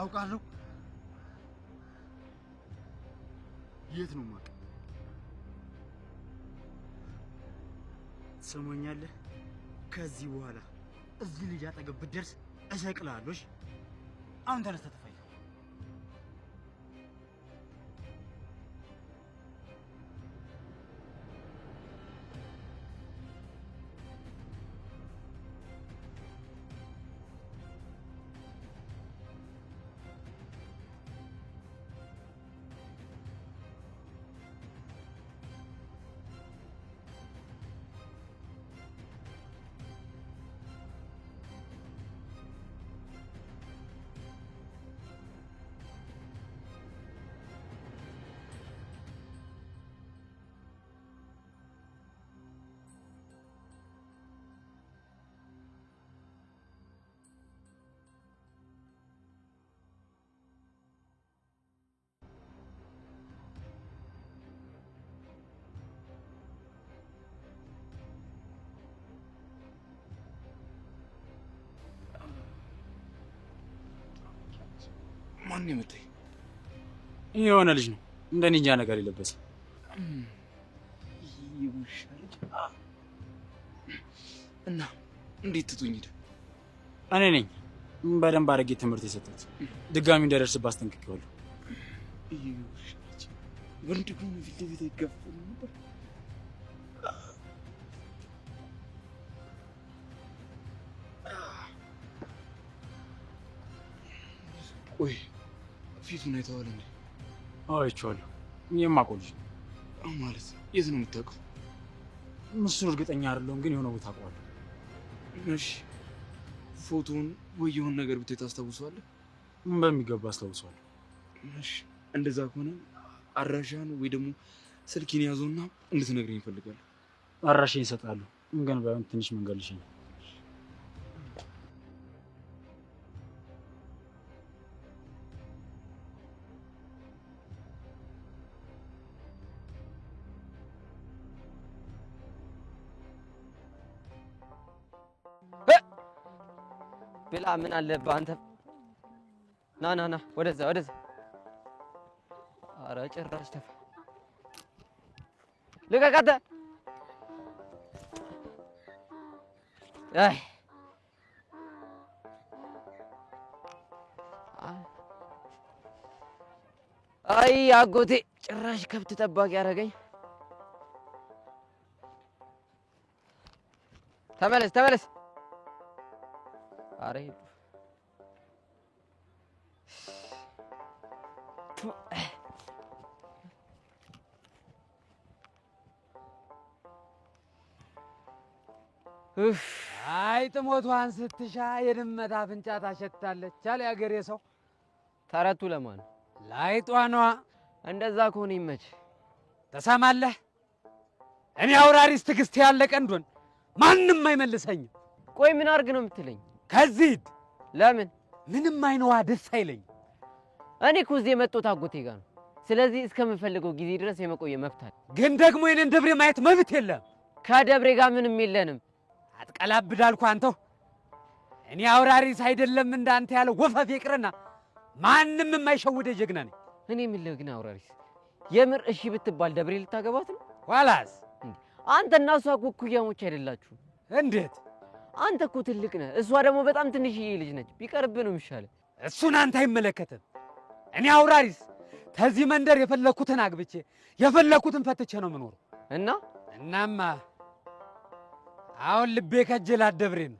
አውቃለሁ። የት ነው ማቅ? ትሰማኛለህ? ከዚህ በኋላ እዚህ ልጅ አጠገብ ብትደርስ እሰቅልሃለሁ። አሁን ተነስተህ ተፋይ። ማን የመጣኝ? የሆነ ልጅ ነው እንደ ኒንጃ ነገር የለበሰ። ይውሻ ልጅ እና እንዴት ትቶኝ ሄደ? እኔ ነኝ በደንብ አድርጌ ትምህርት የሰጠሁት። ድጋሚ እንዳይደርስብህ አስጠንቅቄዋለሁ። ይውሻ ልጅ ወንድ ከሆነ ፊት ለፊት አይጋፋም ነበር። ቆይ ፊቱን አይተኸዋል እንዴ? አዎ አይቼዋለሁ። የማውቀው ልጅ ነው። ማለት የት ነው የምታውቀው? እሱን እርግጠኛ አይደለሁም፣ ግን የሆነ ቦታ አውቀዋለሁ። እሺ ፎቶውን ወይ የሆነ ነገር ብታይ ታስታውሰዋለህ? በሚገባ አስታውሰዋለሁ። እሺ እንደዛ ከሆነ አድራሻህን ወይ ደግሞ ስልኬን ያዘውና እንድትነግረኝ እፈልጋለሁ። አድራሻዬን እሰጥሃለሁ፣ ግን ባይሆን ትንሽ መንገድ ልሽኝ። ብላ ምን አለብህ አንተ? ና ና ና ወደዛ ወደዛ። ኧረ ጭራሽ ተፋ ልቀቀት። አይ አጎቴ ጭራሽ ከብት ጠባቂ ያደረገኝ። ተመለስ ተመለስ። አሬ አይ ጥሞቷን ስትሻ የድመት አፍንጫ ታሸታለች አለ ያገሬ ሰው። ተረቱ ለማን? ላይጧ ነዋ። እንደዛ ከሆነ ይመች። ተሰማለህ? እኔ አውራሪስ ትዕግስት ያለ ቀንዶን ማንም አይመልሰኝም። ቆይ ምን አርግ ነው የምትለኝ? ከዚህ ሂድ። ለምን? ምንም አይነዋ ደስ አይለኝ። እኔ እኮ እዚህ የመጣሁት አጎቴ ጋር ነው። ስለዚህ እስከምፈልገው ጊዜ ድረስ የመቆየ መብት አለ። ግን ደግሞ የኔን ደብሬ ማየት መብት የለም። ከደብሬ ጋር ምንም የለንም። አትቀላብዳልኩ አንተው። እኔ አውራሪስ አይደለም እንዳንተ ያለ ወፈፍ ይቅርና ማንም የማይሸውደ ጀግና ነኝ። እኔ ምን ለግና አውራሪስ የምር እሺ ብትባል ደብሬ ልታገባት ነው? ኋላስ አንተና እሷ እኮ እኩያሞች አይደላችሁ? እንዴት? አንተ እኮ ትልቅ ነህ፣ እሷ ደግሞ በጣም ትንሽዬ ልጅ ነች። ቢቀርብህ ነው የሚሻለው። እሱን አንተ አይመለከትም። እኔ አውራሪስ ከዚህ መንደር የፈለኩትን አግብቼ የፈለኩትን ፈትቼ ነው የምኖረው። እናማ አሁን ልቤ ከጀላት ደብሬ ነው።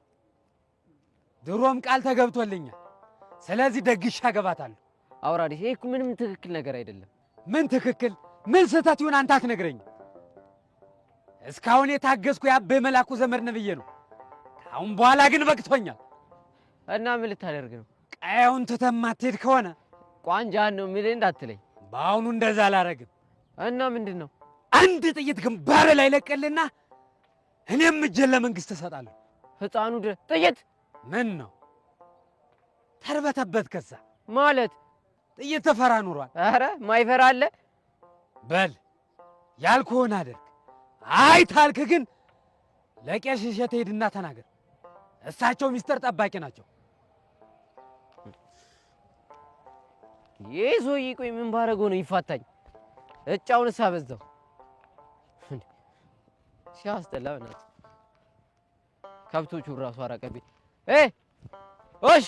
ድሮም ቃል ተገብቶልኛል። ስለዚህ ደግሼ አገባታለሁ። አውራሪስ ይሄ እኮ ምንም ትክክል ነገር አይደለም። ምን ትክክል ምን ስህተት ይሁን አንተ አትነግረኝም? እስካሁን የታገስኩ የአቤ መላኩ ዘመድ ነብዬ ነው። አሁን በኋላ ግን በቅቶኛል። እና ምን ልታደርግ ነው? ቀየውን ትተህ የማትሄድ ከሆነ ቋንጃን ነው የምልህ እንዳትለኝ። በአሁኑ እንደዛ አላረግም። እና ምንድን ነው? አንድ ጥይት ግንባር ላይ ለቀልና እኔም እጄን ለመንግስት እሰጣለሁ። ህፃኑ ጥይት ምን ነው ተርበተበት? ከዛ ማለት ጥይት ተፈራ ኑሯል። ኧረ ማይፈራ አለ። በል ያልኩህን አድርግ። አይ ታልክ ግን ለቄስ እሸት ሄድና ተናገር። እሳቸው ሚስጥር ጠባቂ ናቸው። ይዞይ ቆይ ምን ባረገው ነው ይፋታኝ? እጫውንስ አበዛው። ሲያስጠላ በእናትህ ከብቶቹ ራሱ አራቀብኝ። ኦሽ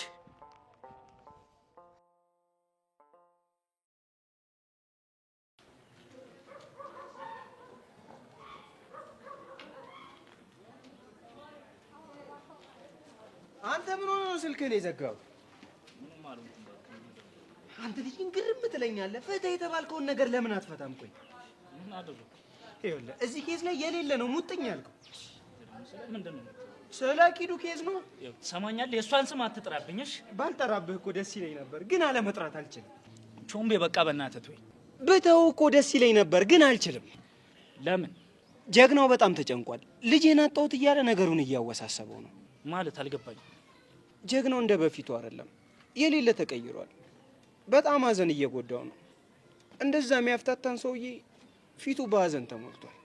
አንተ ምን ሆነ ነው ስልክህን የዘጋው? አንተ ልጅ ግን ግርም ትለኛለህ። ፈታ የተባልከውን ነገር ለምን አትፈታም? ቆይ ምን አደረኩ? ይኸውልህ እዚህ ኬዝ ላይ የሌለ ነው ሙጥኝ ያልከው። ምንድን ነው? ስለ ኪዱ ኬዝ ነው። ትሰማኛለህ? የእሷን ስም አትጥራብኝሽ። ባልጠራብህ እኮ ደስ ይለኝ ነበር፣ ግን አለመጥራት አልችልም። ቾምቤ በቃ በእናትህ ተወኝ። ብተው እኮ ደስ ይለኝ ነበር፣ ግን አልችልም። ለምን? ጀግናው በጣም ተጨንቋል። ልጄን አጣሁት እያለ ነገሩን እያወሳሰበው ነው። ማለት አልገባኝም። ጀግናው እንደ በፊቱ አይደለም፣ የሌለ ተቀይሯል። በጣም ሀዘን እየጎዳው ነው። እንደዛ የሚያፍታታን ሰውዬ ፊቱ በሀዘን ተሞልቷል።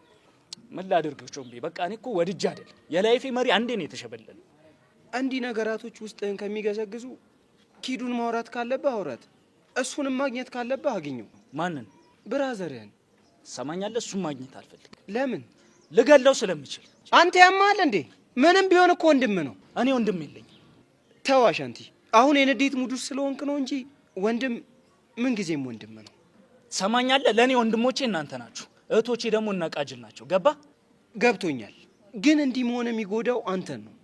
ምን ላድርግ ቾምቤ? በቃ እኔ እኮ ወድጄ አይደል የላይፌ መሪ አንዴ ነው የተሸበለለ። እንዲህ ነገራቶች ውስጥህን ከሚገዘግዙ ኪዱን ማውራት ካለብህ አውራት፣ እሱንም ማግኘት ካለብህ አግኘው። ማንን? ብራዘርህን። ትሰማኛለህ? እሱን ማግኘት አልፈልግም። ለምን? ልገለው ስለምችል። አንተ ያማል እንዴ? ምንም ቢሆን እኮ ወንድም ነው። እኔ ወንድም የለኝም። ተዋሽ አንቲ፣ አሁን የንዴት ሙድ ውስጥ ስለሆንክ ነው እንጂ ወንድም ምን ጊዜም ወንድም ነው። ትሰማኛለህ? ለእኔ ወንድሞቼ እናንተ ናችሁ፣ እህቶቼ ደግሞ እናቃጅል ናቸው። ገባ? ገብቶኛል። ግን እንዲህ መሆን የሚጎዳው አንተን ነው።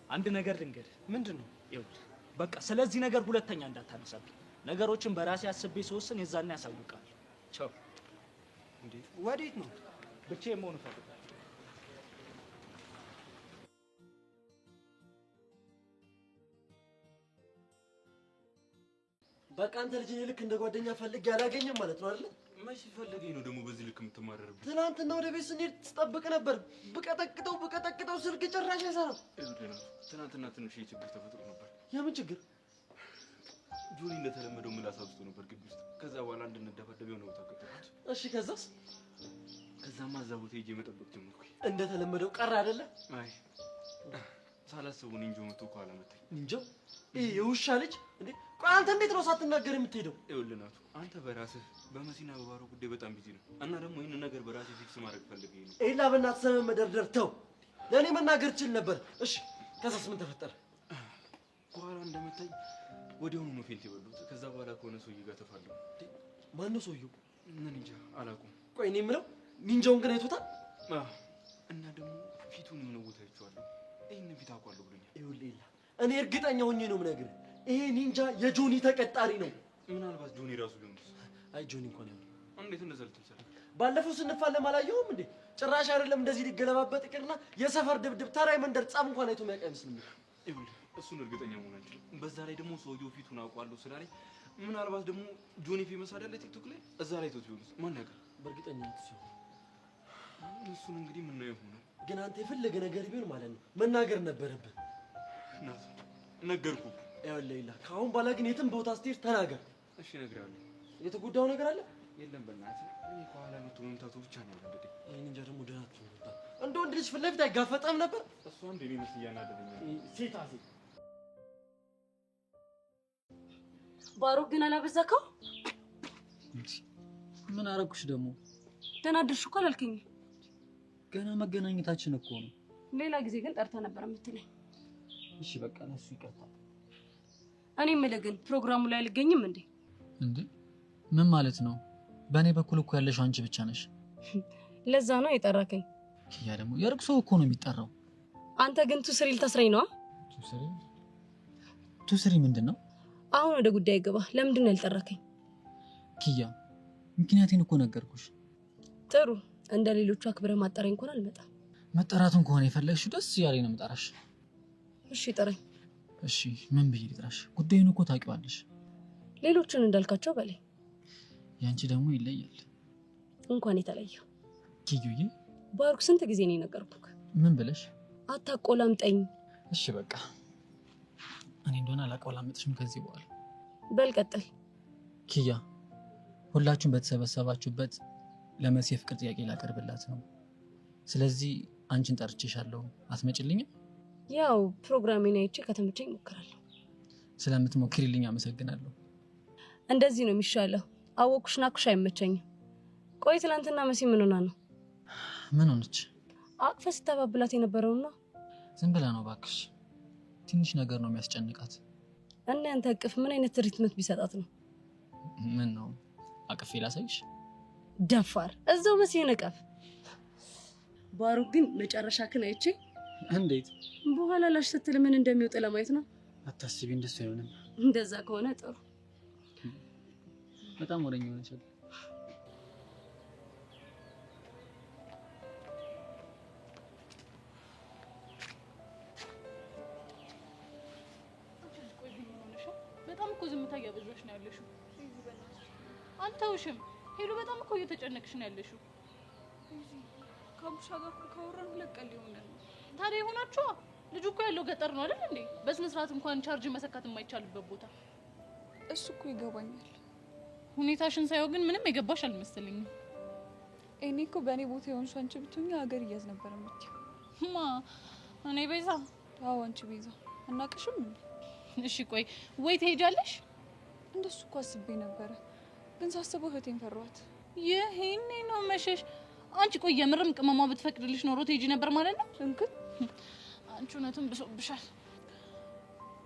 አንድ ነገር ልንገርህ። ምንድን ነው? ይኸውልህ በቃ ስለዚህ ነገር ሁለተኛ እንዳታነሳብኝ። ነገሮችን በራሴ አስቤ ስወስን የዛኔ ያሳውቃል። ቻው። እንዴ ወዴት ነው? ብቻዬን መሆን እፈልጋለሁ። በቃ አንተ ልጅ ልክ እንደ ጓደኛ ፈልግ ያላገኘም ማለት ነው አይደል? መቼ ፈልገኝ ነው ደግሞ በዚህ ልክ የምትማረርብኝ? ትናንትና ወደ ቤት ስንሄድ ትጠብቅ ነበር። ብቀጠቅጠው ስልክ ጭራሽ አይሰራም። ትናንትና ትንሽ ችግር ተፈጥሮ ነበር። የምን ችግር? ጆኒ እንደተለመደው ምላስ አውጥቶ ነበር ግቢ ውስጥ። ከዛ በኋላ እንድንደባደብ የሆነ ቦታ ከተቱት። እሺ ከዛስ? ከዛማ እዛ ቦታ ሄጄ መጠበቅ ጀመርኩኝ። እንደተለመደው ቀረ አይደለ? አይ ሳላስበው ኒንጆ መቶ ከኋላ መታኝ። ኒንጆ? ይሄ የውሻ ልጅ እንዴ! ቆይ አንተ እንዴት ነው ሳትናገር የምትሄደው? ይኸውልህ ናቱ፣ አንተ በራስህ በመሲና በባሮ ጉዳይ በጣም ቢዚ ነው እና ደግሞ ይህን ነገር በራስህ ፊክስ ማድረግ ፈልገኝ ነው። ኤላ በእናትህ ሰበብ መደርደር ተው። ለእኔ መናገር ችል ነበር። እሺ ከዛስ ምን ተፈጠረ? ከኋላ እንደመታኝ ወዲያውኑ ነው ፌንት የበሉት። ከዛ በኋላ ከሆነ ሰውዬ ጋር ተፋለሙ። ማን ነው ሰውዬው? ምን እንጃ አላውቅም። ቆይ እኔ የምለው ኒንጃውን ግን አይቶታል? እና ደግሞ ፊቱን የሆነ ቦታ አይቼዋለሁ። ይህንን ፊት አውቀዋለሁ ብሎኛል። ይኸውልህ ኤላ፣ እኔ እርግጠኛ ሆኜ ነው የምነግርህ፣ ይሄ ኒንጃ የጆኒ ተቀጣሪ ነው። ምናልባት ጆኒ ራሱ ቢሆንስ? አይ ጆኒ እንኳን ያው እንዴት እንደዛ ልትል ሰለ? ባለፈው ስንፋለም አላየሁም እንዴ? ጭራሽ አይደለም እንደዚህ ሊገለባበጥ ይቅርና የሰፈር ድብድብ ተራ መንደር ጻም እንኳን አይቶ የሚያውቅ አይመስልም። ይኸውልህ እሱን እርግጠኛ መሆን አንችልም። በዛ ላይ ደግሞ ሰውየው ፊቱን አውቀዋለሁ ስላለኝ ምናልባት ደግሞ ጆኒ ፌመስ አይደለ ቲክቶክ ላይ እዛ ላይ ተውት ቢሆንስ? ማን ያውቃል? በእርግጠኝነት ሲሆን እሱን እንግዲህ ምን ነው ይሆናል። ግን አንተ የፈለገ ነገር ቢሆን ማለት ነው መናገር ነበረብህ። እናት ነገርኩህ። ይኸውልህ ኤላ፣ ከአሁን በኋላ ግን የትም ቦታ ስትሄድ ተናገር። እሺ እነግርሃለሁ። የተጎዳው ነገር አለ? የለም በእናትህ እኔ ከኋላ መቶ መምታቱ ብቻ ነው ያናደደኝ። ይሄን እንጃ ደግሞ ደህና ትሆንበት። እንደ ወንድ ልጅ ፊት ለፊት አይጋፈጠም ነበር? እሷ እንደ እኔ መስል እያናደደኝ። ሴታ ሴት ባሮክ ግን አላበዛከው? ምን አረኩሽ ደግሞ? ደህና አደርሽ እኮ አላልከኝም። ገና መገናኘታችን እኮ ነው። ሌላ ጊዜ ግን ጠርተህ ነበር የምትለኝ። እሺ በቃ ለሱ ይቅርታ። እኔ የምልህ ግን ፕሮግራሙ ላይ አልገኝም እንዴ? እንዴ ምን ማለት ነው? በእኔ በኩል እኮ ያለሽው አንቺ ብቻ ነሽ። ለዛ ነው የጠራከኝ። ኪያ ደግሞ የርቅሶ እኮ ነው የሚጠራው። አንተ ግን ቱስሪ ልታስረኝ ነው? ቱስሪ ምንድን ነው? አሁን ወደ ጉዳይ ገባ። ለምንድን ነው ያልጠራከኝ? ኪያ ምክንያቴን እኮ ነገርኩሽ። ጥሩ፣ እንደ ሌሎቹ አክብረህ ማጠራኝ እንኳን አልመጣም። መጠራቱን ከሆነ የፈለግሽው ደስ እያለኝ ነው የምጠራሽ። እሺ ጥራኝ። እሺ ምን ብዬ ልጥራሽ? ጉዳዩን እኮ ታውቂዋለሽ። ሌሎችን እንዳልካቸው በላይ ያንቺ ደግሞ ይለያል። እንኳን የተለየው ኪዩዬ። ባሩክ ስንት ጊዜ ነው የነገርኩህ? ምን ብለሽ? አታቆላምጠኝ። እሺ በቃ እኔ እንደሆነ አላቆላምጥሽም ከዚህ በኋላ። በል ቀጥል። ኪያ ሁላችሁም በተሰበሰባችሁበት ለመሲ ፍቅር ጥያቄ ላቀርብላት ነው። ስለዚህ አንቺን ጠርቼሻለሁ። አትመጭልኝም? ያው ፕሮግራሜን አይቼ ከተመቸኝ እሞክራለሁ። ስለምትሞክሪልኝ አመሰግናለሁ። እንደዚህ ነው የሚሻለው። አወኩሽ ናኩሽ አይመቸኝም። ቆይ ትናንትና መሲ ምን ሆና ነው? ምን ሆነች? አቅፈ ስታባብላት የነበረውና ዝም ብላ ነው ባክሽ። ትንሽ ነገር ነው የሚያስጨንቃት። እና አንተ አቅፍ ምን አይነት ትሪትመንት ቢሰጣት ነው? ምን ነው አቅፌ ላሳይሽ? ደፋር እዛው መሲ ነቀፍ። ባሩክ ግን መጨረሻ ከን አይቼ እንዴት በኋላ ላሽ ስትል ምን እንደሚወጣ ለማየት ነው። አታስቢ፣ እንደሱ አይሆንም። እንደዛ ከሆነ ጥሩ። በጣም ወረኛ ሆነሽ። በጣም እኮ ዝምታ እያበዛሽ ነው ያለሽው። አልተውሽም ሄሉ፣ በጣም እኮ እየተጨነቅሽ ነው ያለሽው። ከአቡሻ ጋር ካወራን 2 ቀን ሊሆነን ነው። ታዲያ ይሆናችሁ ልጁ እኮ ያለው ገጠር ነው አይደል እንዴ? በስነ ስርዓት እንኳን ቻርጅ መሰካት የማይቻልበት ቦታ። እሱ እኮ ይገባኛል። ሁኔታሽን ሳይው ግን ምንም የገባሽ አልመሰለኝም። እኔ እኮ በእኔ ቦታ የሆንሽ አንቺ ብትሆኚ ሀገር እያዝ ነበር የምትይው። እኔ ቤዛ? አዎ አንቺ ቤዛ። እናቅሽም እንዴ? እሺ ቆይ ወይ ትሄጃለሽ? እንደሱ እኮ አስቤ ነበረ፣ ግን ሳስበው እህቴን ፈሯት። ይሄኔ ነው መሸሽ። አንቺ ቆይ የምርም ቅመሟ ብትፈቅድልሽ ኖሮ ትሄጂ ነበር ማለት ነው? እንግዲህ አንቺ እውነቱን ብሶብሻል።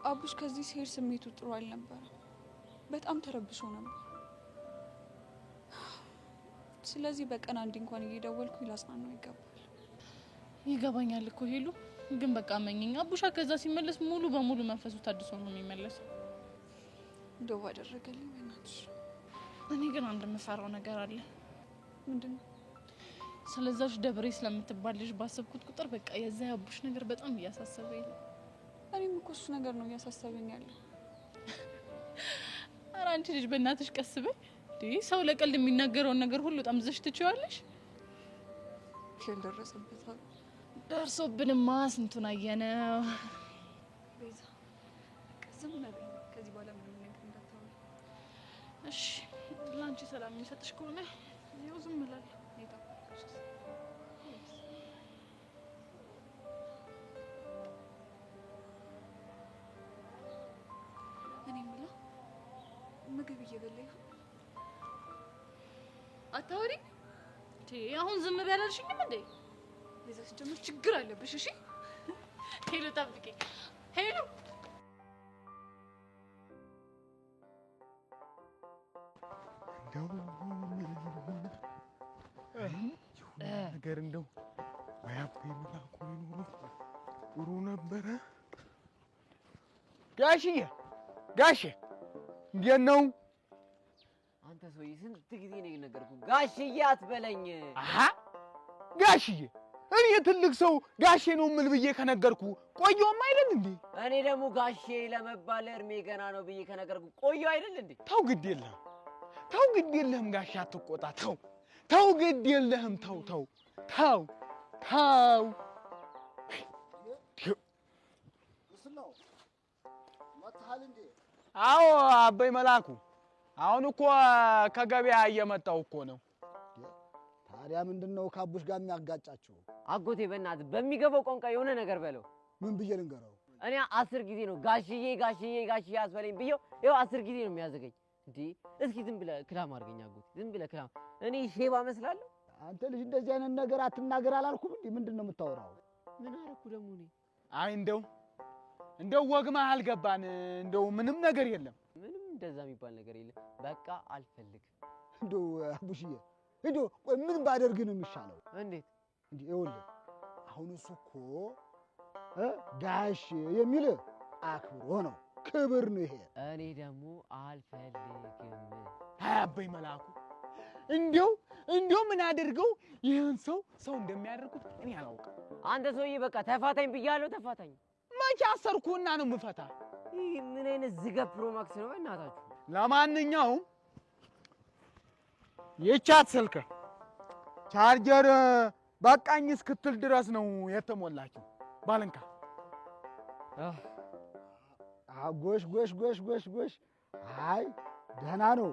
አቡሽ ከዚህ ሲሄድ ስሜቱ ጥሩ አልነበረም። በጣም ተረብሾ ነበር። ስለዚህ በቀን አንድ እንኳን እየደወልኩ ላጽናናው ይገባል። ይገባኛል እኮ ሄሉ፣ ግን በቃ መኝኝ አቡሻ ከዛ ሲመለስ ሙሉ በሙሉ መንፈሱ ታድሶ ነው የሚመለሰው። እንደው ባደረገልኝ በእናትሽ። እኔ ግን አንድ የምፈራው ነገር አለ። ምንድነው? ስለዛሽ ደብሬ ስለምትባል ልጅ ባሰብኩት ቁጥር በቃ የዛ ያቡሽ ነገር በጣም እያሳሰበኝ ነው። እኔም እኮ እሱ ነገር ነው እያሳሰበኝ ያለው። ኧረ አንቺ ልጅ በእናትሽ ቀስ በይ። ሰው ለቀልድ የሚናገረውን ነገር ሁሉ ጠምዘሽ ትችዋለሽ። ያልደረሰበት ደርሶብንማ ስንቱን አየነው። ቤዛ ዝም ብለህ ከዚህ በኋላ ምንም ነገር እንዳታወሪ እሺ? ለአንቺ ሰላም የሚሰጥሽ ከሆነ ያው ዝም እላለሁ። እኔ የምለው ምግብ እየበላ ይሁን አታወሪ? አሁን ዝም በያላልሽኝም እንዴ? ቤዛ ሲጀምር ችግር አለብሽ። እሺ ሄሉ ጠብቂ። ሄሉ ነገር እንደው አያቤ መላኩ ኖሮ ጥሩ ነበረ። ጋሽዬ እንዴት ነው? አንተ ሰውዬ ስንት ጊዜ ነው የነገርኩህ? ጋሽዬ አትበለኝ። አሃ ጋሽዬ፣ እኔ ትልቅ ሰው ጋሼ ነው የምል ብዬ ከነገርኩ ቆየሁም አይደል እንዴ? እኔ ደግሞ ጋሼ ለመባል እድሜ ገና ነው ብዬ ከነገርኩ ቆየሁ አይደል እንዴ? ተው ግድ የለህም ጋሼ፣ አትቆጣ። ተው ግድ የለህም። ተው አዎ አበይ መላኩ፣ አሁን እኮ ከገበያ እየመጣሁ እኮ ነው። ታዲያ ምንድነው ከአቡሽ ጋር የሚያጋጫቸው? አጎቴ በእናትህ በሚገባው ቋንቋ የሆነ ነገር በለው። ምን ብዬ ልንገረው? እኔ 10 ጊዜ ነው ጋሽዬ አስበለኝ ብዬው ይኸው 10 ጊዜ ነው የሚያዘገኝ። እንዴ እስኪ ዝም ብለህ ክላም አድርገኝ አጎቴ፣ ዝም ብለህ ክላም። እኔ ሼባ መስላለሁ? አንተ ልጅ እንደዚህ አይነት ነገር አትናገር አላልኩም እንዴ? ምንድነው የምታወራው? ምን አደረኩ ደግሞ እኔ? አይ እንደው ወግ መሀል ገባን። እንደው ምንም ነገር የለም። ምንም እንደዛ የሚባል ነገር የለም። በቃ አልፈልግም። እንደው አቡሽዬ፣ እንደው ምን ባደርግ ነው የሚሻለው? እንዴት? እንዴ ይኸውልህ አሁን እሱ እኮ ጋሽ የሚል አክብሮ ነው፣ ክብር ነው ይሄ። እኔ ደግሞ አልፈልግም። አያበይ መላኩ፣ እንደው ምን አድርገው ይህን ሰው እንደሚያደርጉት እኔ አላውቅም። አንተ ሰውዬ በቃ ተፋታኝ ብያለሁ፣ ተፋታኝ። መቼ አሰርኩና ነው የምፈታ? ይህ ምን አይነት ዝገብ ፕሮማክስ ነው በእናታችሁ? ለማንኛውም የቻት ስልክ ቻርጀር በቃኝ እስክትል ድረስ ነው የተሞላችው። ባልንካ ጎሽ። አይ ደህና ነው።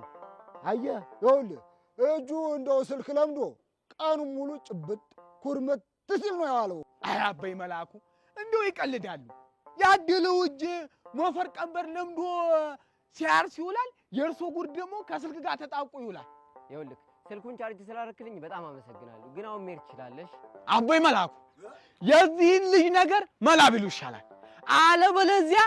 አየህ ይኸውልህ እጁ እንደው ስልክ ለምዶ ቀኑን ሙሉ ጭብጥ ኩርምት ሲል ነው ያለው። አይ አበይ መላኩ እንደው ይቀልዳሉ። ያደለው እጅ ሞፈር ቀንበር ለምዶ ሲያርስ ይውላል፣ የእርሶ ጉድ ደግሞ ከስልክ ጋር ተጣብቆ ይውላል። ይኸውልህ ስልኩን ቻርጅ ስላደረክልኝ በጣም አመሰግናለሁ። ግን አሁን መሄድ ትችላለሽ። አቦይ መላኩ የዚህን ልጅ ነገር መላ ቢሉ ይሻላል። አለበለዚያ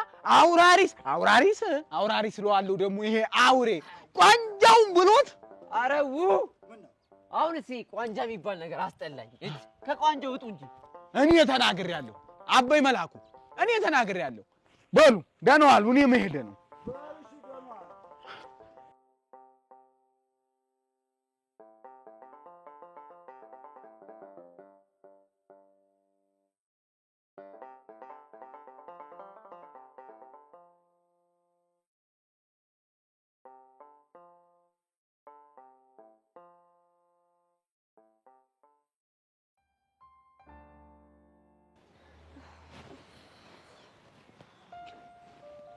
አውራሪስ ለዋለው ደግሞ ይሄ አውሬ ቋንጃውን ብሎት አረው አሁን እሺ ቋንጃ የሚባል ነገር አስጠላኝ። ከቋንጃው ውጡ እንጂ እኔ ተናግሬያለሁ። አቦይ መላኩ እኔ ተናግሬያለሁ። በሉ ደህና ዋሉ። እኔ መሄድ ነው።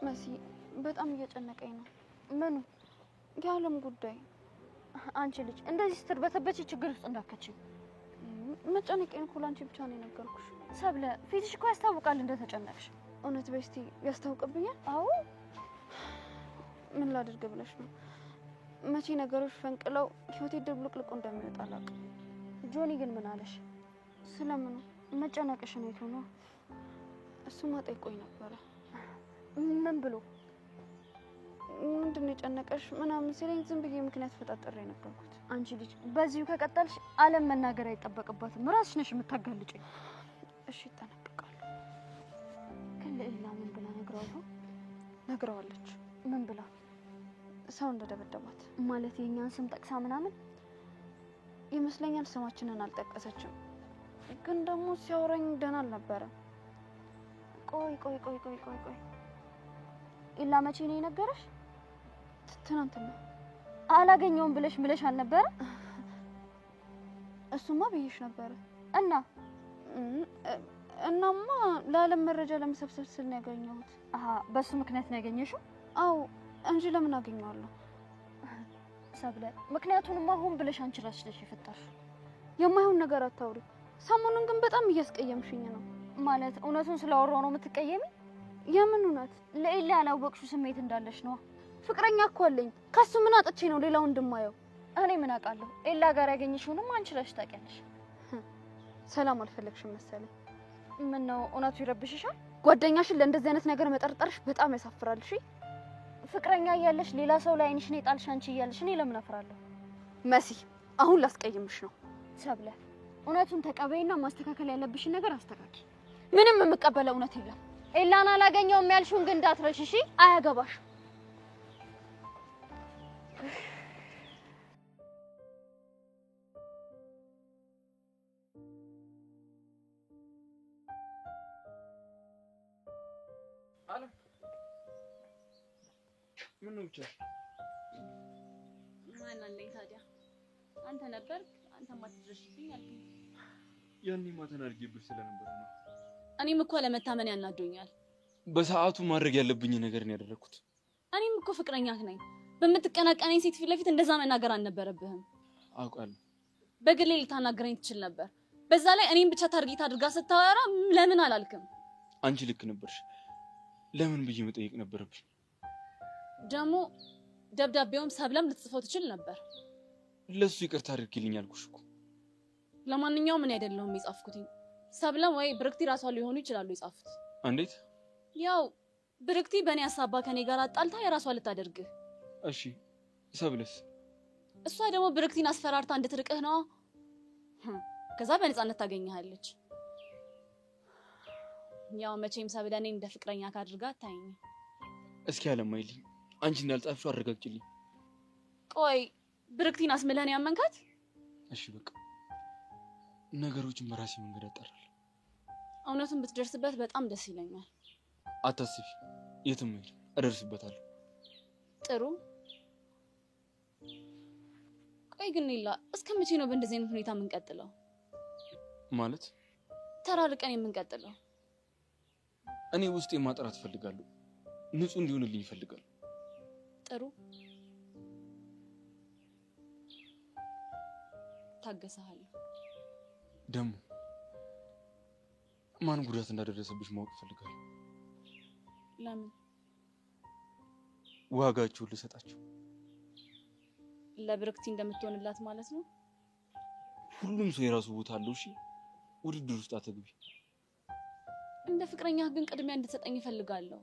መሲ በጣም እየጨነቀኝ ነው። ምኑ? የዓለም ጉዳይ። አንቺ ልጅ እንደዚህ ስትርበተበች ችግር ውስጥ እንዳከችኝ። መጨነቄን እኮ ላንቺ ብቻ ነው የነገርኩሽ። ሰብለ ፊትሽ እኮ ያስታውቃል እንደተጨነቅሽ። እውነት በስቲ ያስታውቅብኛል? አዎ። ምን ላድርግ ብለሽ ነው? መቼ ነገሮች ፈንቅለው ህይወቴ ድብልቅልቁ እንደሚወጣ አላውቅም። ጆኒ ግን ምን አለሽ? ስለምኑ? መጨነቅሽን አይቶ ነው? እሱማ ጠይቆኝ ነበረ። ምን ብሎ? ምንድን ነው የጨነቀሽ ምናምን ሲለኝ ዝም ብዬ ምክንያት ፈጣጥሬ ነገርኩት። አንቺ ልጅ በዚሁ ከቀጠልሽ ዓለም መናገር አይጠበቅባትም። ራስሽ ነሽ የምታጋልጭኝ። እሺ እጠነቀቃለሁ። ግን ልዕላ ምን ብላ ነግረዋለች። ምን ብላ? ሰው እንደደበደባት። ማለት የኛን ስም ጠቅሳ ምናምን ይመስለኛል። ስማችንን አልጠቀሰችም፣ ግን ደግሞ ሲያወራኝ ደህና አልነበረም። ቆይ ኢላ መቼ ነው የነገረሽ? ትናንትና። አላገኘውም ብለሽ አልነበረ? እሱማ ብዬሽ ነበረ። እናማ ለዓለም መረጃ ለመሰብሰብ ስል ነው ያገኘሁት። በሱ ምክንያት ነው ያገኘሽው? አዎ እንጂ ለምን አገኘዋለሁ? ሰብለ ምክንያቱንማ ሆን ብለሽ አንቺ ራስሽ ነሽ የፈጠርሽው። የማይሆን ነገር አታውሪ። ሰሞኑን ግን በጣም እያስቀየምሽኝ ነው። ማለት እውነቱን ስላወራው ነው የምትቀየሚ? የምን እውነት? ለኤላ ያላወቅሽው ስሜት እንዳለሽ ነው። ፍቅረኛ እኮ አለኝ። ከሱ ምን አጥቼ ነው ሌላው እንደማየው? እኔ ምን አውቃለሁ? ኤላ ጋር ያገኘሽውንም አንቺ ራስሽ ታውቂያለሽ። ሰላም አልፈለግሽም መሰለኝ። ምን ነው እውነቱ ይረብሽሻል? ጓደኛሽን ለእንደዚህ አይነት ነገር መጠርጠርሽ በጣም ያሳፍራል። እሺ ፍቅረኛ እያለሽ ሌላ ሰው ላይ አይንሽን የጣልሽ አንቺ እያለሽ እኔ ለምን አፍራለሁ? መሲ አሁን ላስቀይምሽ ነው። ሰብለ እውነቱን ተቀበይና ማስተካከል ያለብሽን ነገር አስተካኪ። ምንም የምቀበለው እውነት የለም። ኤላን አላገኘውም ያልሽውን ግን እንዳትረሽ እሺ? አያገባሽ። አለም ምን ነው ብቻ? ማን አለኝ ታዲያ? አንተ ነበርክ። አንተ ማትድረሽብኝ አልከኝ። ያኔማ ተናድጄብሽ ስለነበር ነው። እኔም እኮ ለመታመን ያናዶኛል። በሰዓቱ ማድረግ ያለብኝ ነገር ነው ያደረኩት። እኔም እኮ ፍቅረኛህ ነኝ። በምትቀናቀነኝ ሴት ፊት ለፊት እንደዛ መናገር አልነበረብህም። አውቃለሁ። በግሌ ልታናገረኝ ትችል ነበር። በዛ ላይ እኔም ብቻ ታርጌት አድርጋ ስታወራ ለምን አላልክም? አንቺ ልክ ነበርሽ። ለምን ብዬ መጠየቅ ነበረብኝ። ደግሞ ደብዳቤውም ሰብለም ልትጽፈው ትችል ነበር። ለሱ ይቅርታ አድርጊልኝ አልኩሽ እኮ። ለማንኛውም እኔ አይደለሁም የጻፍኩትኝ። ሰብለም ወይ ብርክቲ ራሷ ሊሆኑ ይችላሉ የጻፉት። እንዴት? ያው ብርክቲ በእኔ ሀሳባ ከኔ ጋር አጣልታ የራሷ ልታደርግህ። እሺ ሰብለስ? እሷ ደግሞ ብርክቲን አስፈራርታ እንድትርቅህ ነው። ከዛ በነፃነት ታገኘሃለች። ያው መቼም ሰብለ እኔን እንደ ፍቅረኛ ካድርጋ አታይኝ። እስኪ አለማይልኝ አንቺ እንዳልጻፍሽው አረጋግጭልኝ። ቆይ ብርክቲን አስምለህን ያመንካት? እሺ በቃ ነገሮችን በራሴ መንገድ አጣራለሁ። እውነቱን ብትደርስበት በጣም ደስ ይለኛል። አታስቢ፣ የትም ሄድ እደርስበታለሁ። ጥሩ። ቆይ ግን ሌላ እስከ መቼ ነው በእንደዚህ አይነት ሁኔታ የምንቀጥለው? ማለት ተራርቀን የምንቀጥለው? እኔ ውስጤ ማጥራት እፈልጋለሁ። ንጹህ እንዲሆንልኝ እፈልጋለሁ። ጥሩ ታገሰሃለሁ። ደግሞ ማን ጉዳት እንዳደረሰብሽ ማወቅ እፈልጋለሁ። ለምን? ዋጋቸውን ልሰጣቸው። ለብርክቲ እንደምትሆንላት ማለት ነው። ሁሉም ሰው የራሱ ቦታ አለው። እሺ ውድድር ውስጥ አትግቢ። እንደ ፍቅረኛ ግን ቅድሚያ እንድትሰጠኝ እፈልጋለሁ።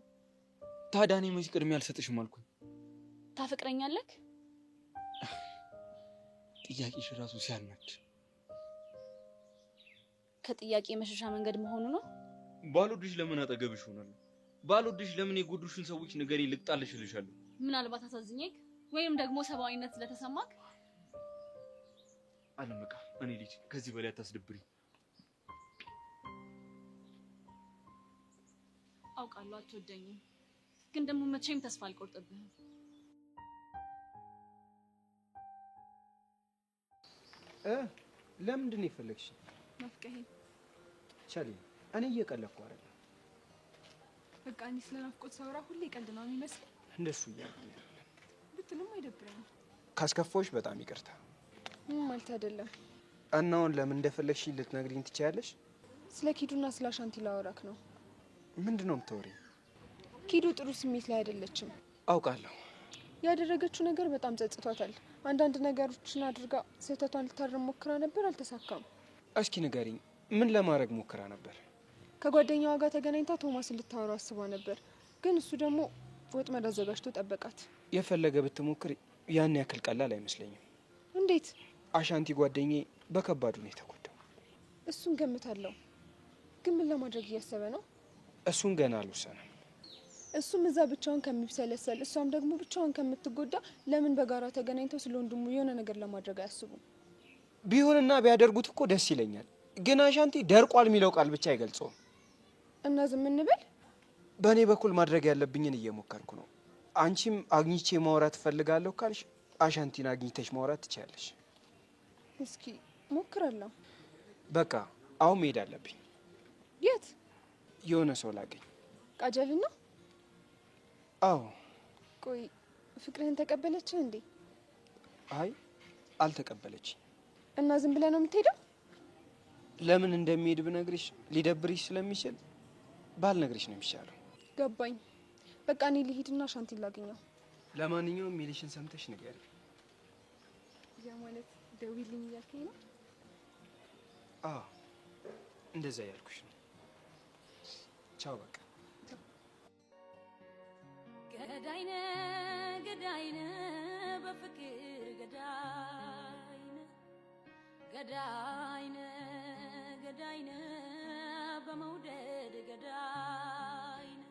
ታዲያ እኔ መቼ ቅድሚያ አልሰጥሽም አልኩኝ? ታፈቅረኛለህ? ጥያቄሽ ራሱ ሲያናድ። ከጥያቄ መሸሻ መንገድ መሆኑ ነው። ባልወድሽ ለምን አጠገብሽ ሆናለሁ? ባልወድሽ ለምን የጎዱሽን ሰዎች ንገሪ ልቅጣልሽ እልሻለሁ። ምናልባት አሳዝኘክ ወይም ደግሞ ሰብአዊነት ስለተሰማክ። አለም በቃ እኔ ልጅ ከዚህ በላይ አታስደብሪ። አውቃለሁ አትወደኝም፣ ግን ደግሞ መቼም ተስፋ አልቆርጥብህም። ለምንድን ነው የፈለግሽ? ናፍቀኸኝ። ቻሊ እኔ እየቀለድኩ አይደለም። በቃ እኔ ስለ ናፍቆት ሳወራ ሁሌ ቀልድ ነው የሚመስል። እንደሱ እያልኩ ብትልም አይደብረኝም። ካስከፋዎች በጣም ይቅርታ። ማለት አይደለም። እና አሁን ለምን እንደፈለግሽ ልትነግሪኝ ትችያለሽ? ስለ ኪዱና ስለ አሻንቲ ላወራክ ነው። ምንድን ነው የምታወሪኝ? ኪዱ ጥሩ ስሜት ላይ አይደለችም። አውቃለሁ። ያደረገችው ነገር በጣም ጸጽቷታል። አንዳንድ ነገሮችን አድርጋ ስህተቷን ልታርም ሞክራ ነበር፣ አልተሳካም። እስኪ ንገሪኝ፣ ምን ለማድረግ ሞክራ ነበር? ከጓደኛዋ ጋር ተገናኝታ ቶማስን ልታወራ አስባ ነበር፣ ግን እሱ ደግሞ ወጥመድ አዘጋጅቶ ጠበቃት። የፈለገ ብትሞክር ያን ያክል ቀላል አይመስለኝም። እንዴት? አሻንቲ ጓደኛዬ በከባዱ ነው የተጎዳው። እሱን ገምታለሁ፣ ግን ምን ለማድረግ እያሰበ ነው? እሱን ገና አልወሰነም። እሱም እዛ ብቻውን ከሚብሰለሰል እሷም ደግሞ ብቻውን ከምትጎዳ ለምን በጋራ ተገናኝተው ስለ ወንድሙ የሆነ ነገር ለማድረግ አያስቡም? ቢሆንና ቢያደርጉት እኮ ደስ ይለኛል፣ ግን አሻንቲ ደርቋል የሚለው ቃል ብቻ አይገልጸውም። እና ዝም እንበል? በእኔ በኩል ማድረግ ያለብኝን እየሞከርኩ ነው። አንቺም አግኝቼ ማውራት እፈልጋለሁ ካልሽ አሻንቲን አግኝተሽ ማውራት ትችያለሽ። እስኪ ሞክራለሁ። በቃ አሁን መሄድ አለብኝ። የት? የሆነ ሰው ላገኝ። ቃጀልን ነው? አዎ። ቆይ ፍቅርህን ተቀበለችህ እንዴ? አይ አልተቀበለችኝ። እና ዝም ብለህ ነው የምትሄደው? ለምን እንደሚሄድ ብነግርሽ ሊደብርሽ ስለሚችል ባልነግርሽ ነው የሚሻለው። ገባኝ። በቃ እኔ ልሂድና አሻንቲን ላገኘው። ለማንኛውም ሚልሽን ሰምተሽ ንገሪ። ያ ማለት ደውይልኝ እያልከኝ ነው? አዎ እንደዛ ያልኩሽ ነው። ቻው በቃ። ገዳይነ ገዳይነ በፍቅር ገዳይነ ገዳይነ ገዳይነ በመውደድ ገዳይነ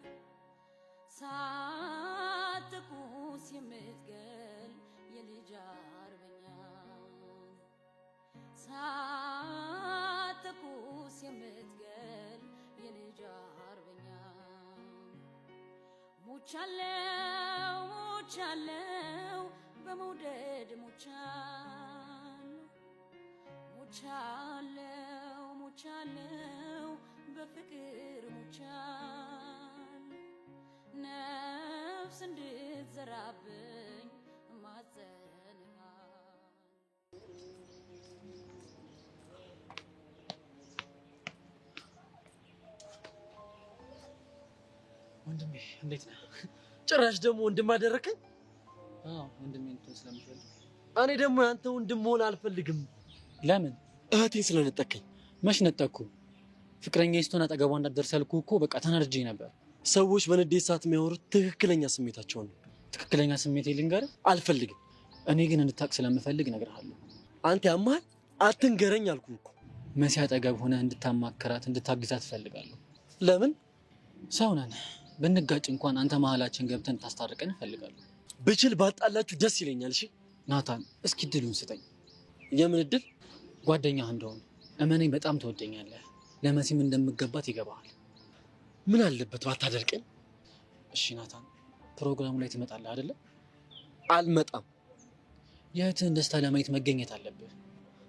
ሳትኩስ የምትገል የልጅ አርበኛ ሳትኩስ የምትገል የልጅ አርበኛ ሞቻለው ሞቻለው በመውደድ ሞቻለው ሞቻለው ሞቻለው በፍቅር ሞቻለው ነፍስ እንድትዘራብኝ ማጸንሃል። ወንድሜ እንዴት ነህ? ጭራሽ ደግሞ ወንድም አደረከኝ። አዎ ወንድሜ እንትን ስለምፈልግ። እኔ ደግሞ ያንተ ወንድም መሆን አልፈልግም። ለምን? እህቴን ስለነጠቀኝ። መች ነጠቅኩ? ፍቅረኛ ስትሆን አጠገቧ እንዳትደርስ ያልኩህ እኮ በቃ ተናድጄ ነበር። ሰዎች በንዴት ሰዓት የሚያወሩት ትክክለኛ ስሜታቸውን ነው። ትክክለኛ ስሜት ልንገርህ? አልፈልግም። እኔ ግን እንድታቅ ስለምፈልግ እነግርሃለሁ። አንተ ያማል አትንገረኝ አልኩህ እኮ። መሲ አጠገብ ሆነህ እንድታማክራት እንድታግዛት እፈልጋለሁ። ለምን? ሰው ነን። ብንጋጭ እንኳን አንተ መሀላችን ገብተን ታስታርቀን እፈልጋለሁ። ብችል ባጣላችሁ ደስ ይለኛል። እሺ ናታን፣ እስኪ እድሉን ስጠኝ። የምን እድል? ጓደኛህ እንደሆነ እመነኝ፣ በጣም ትወደኛለህ። ለመሲም እንደምገባት ይገባሃል። ምን አለበት ባታደርቀኝ? እሺ ናታን፣ ፕሮግራሙ ላይ ትመጣለህ አይደለ? አልመጣም። የእህትህን ደስታ ለማየት መገኘት አለብህ።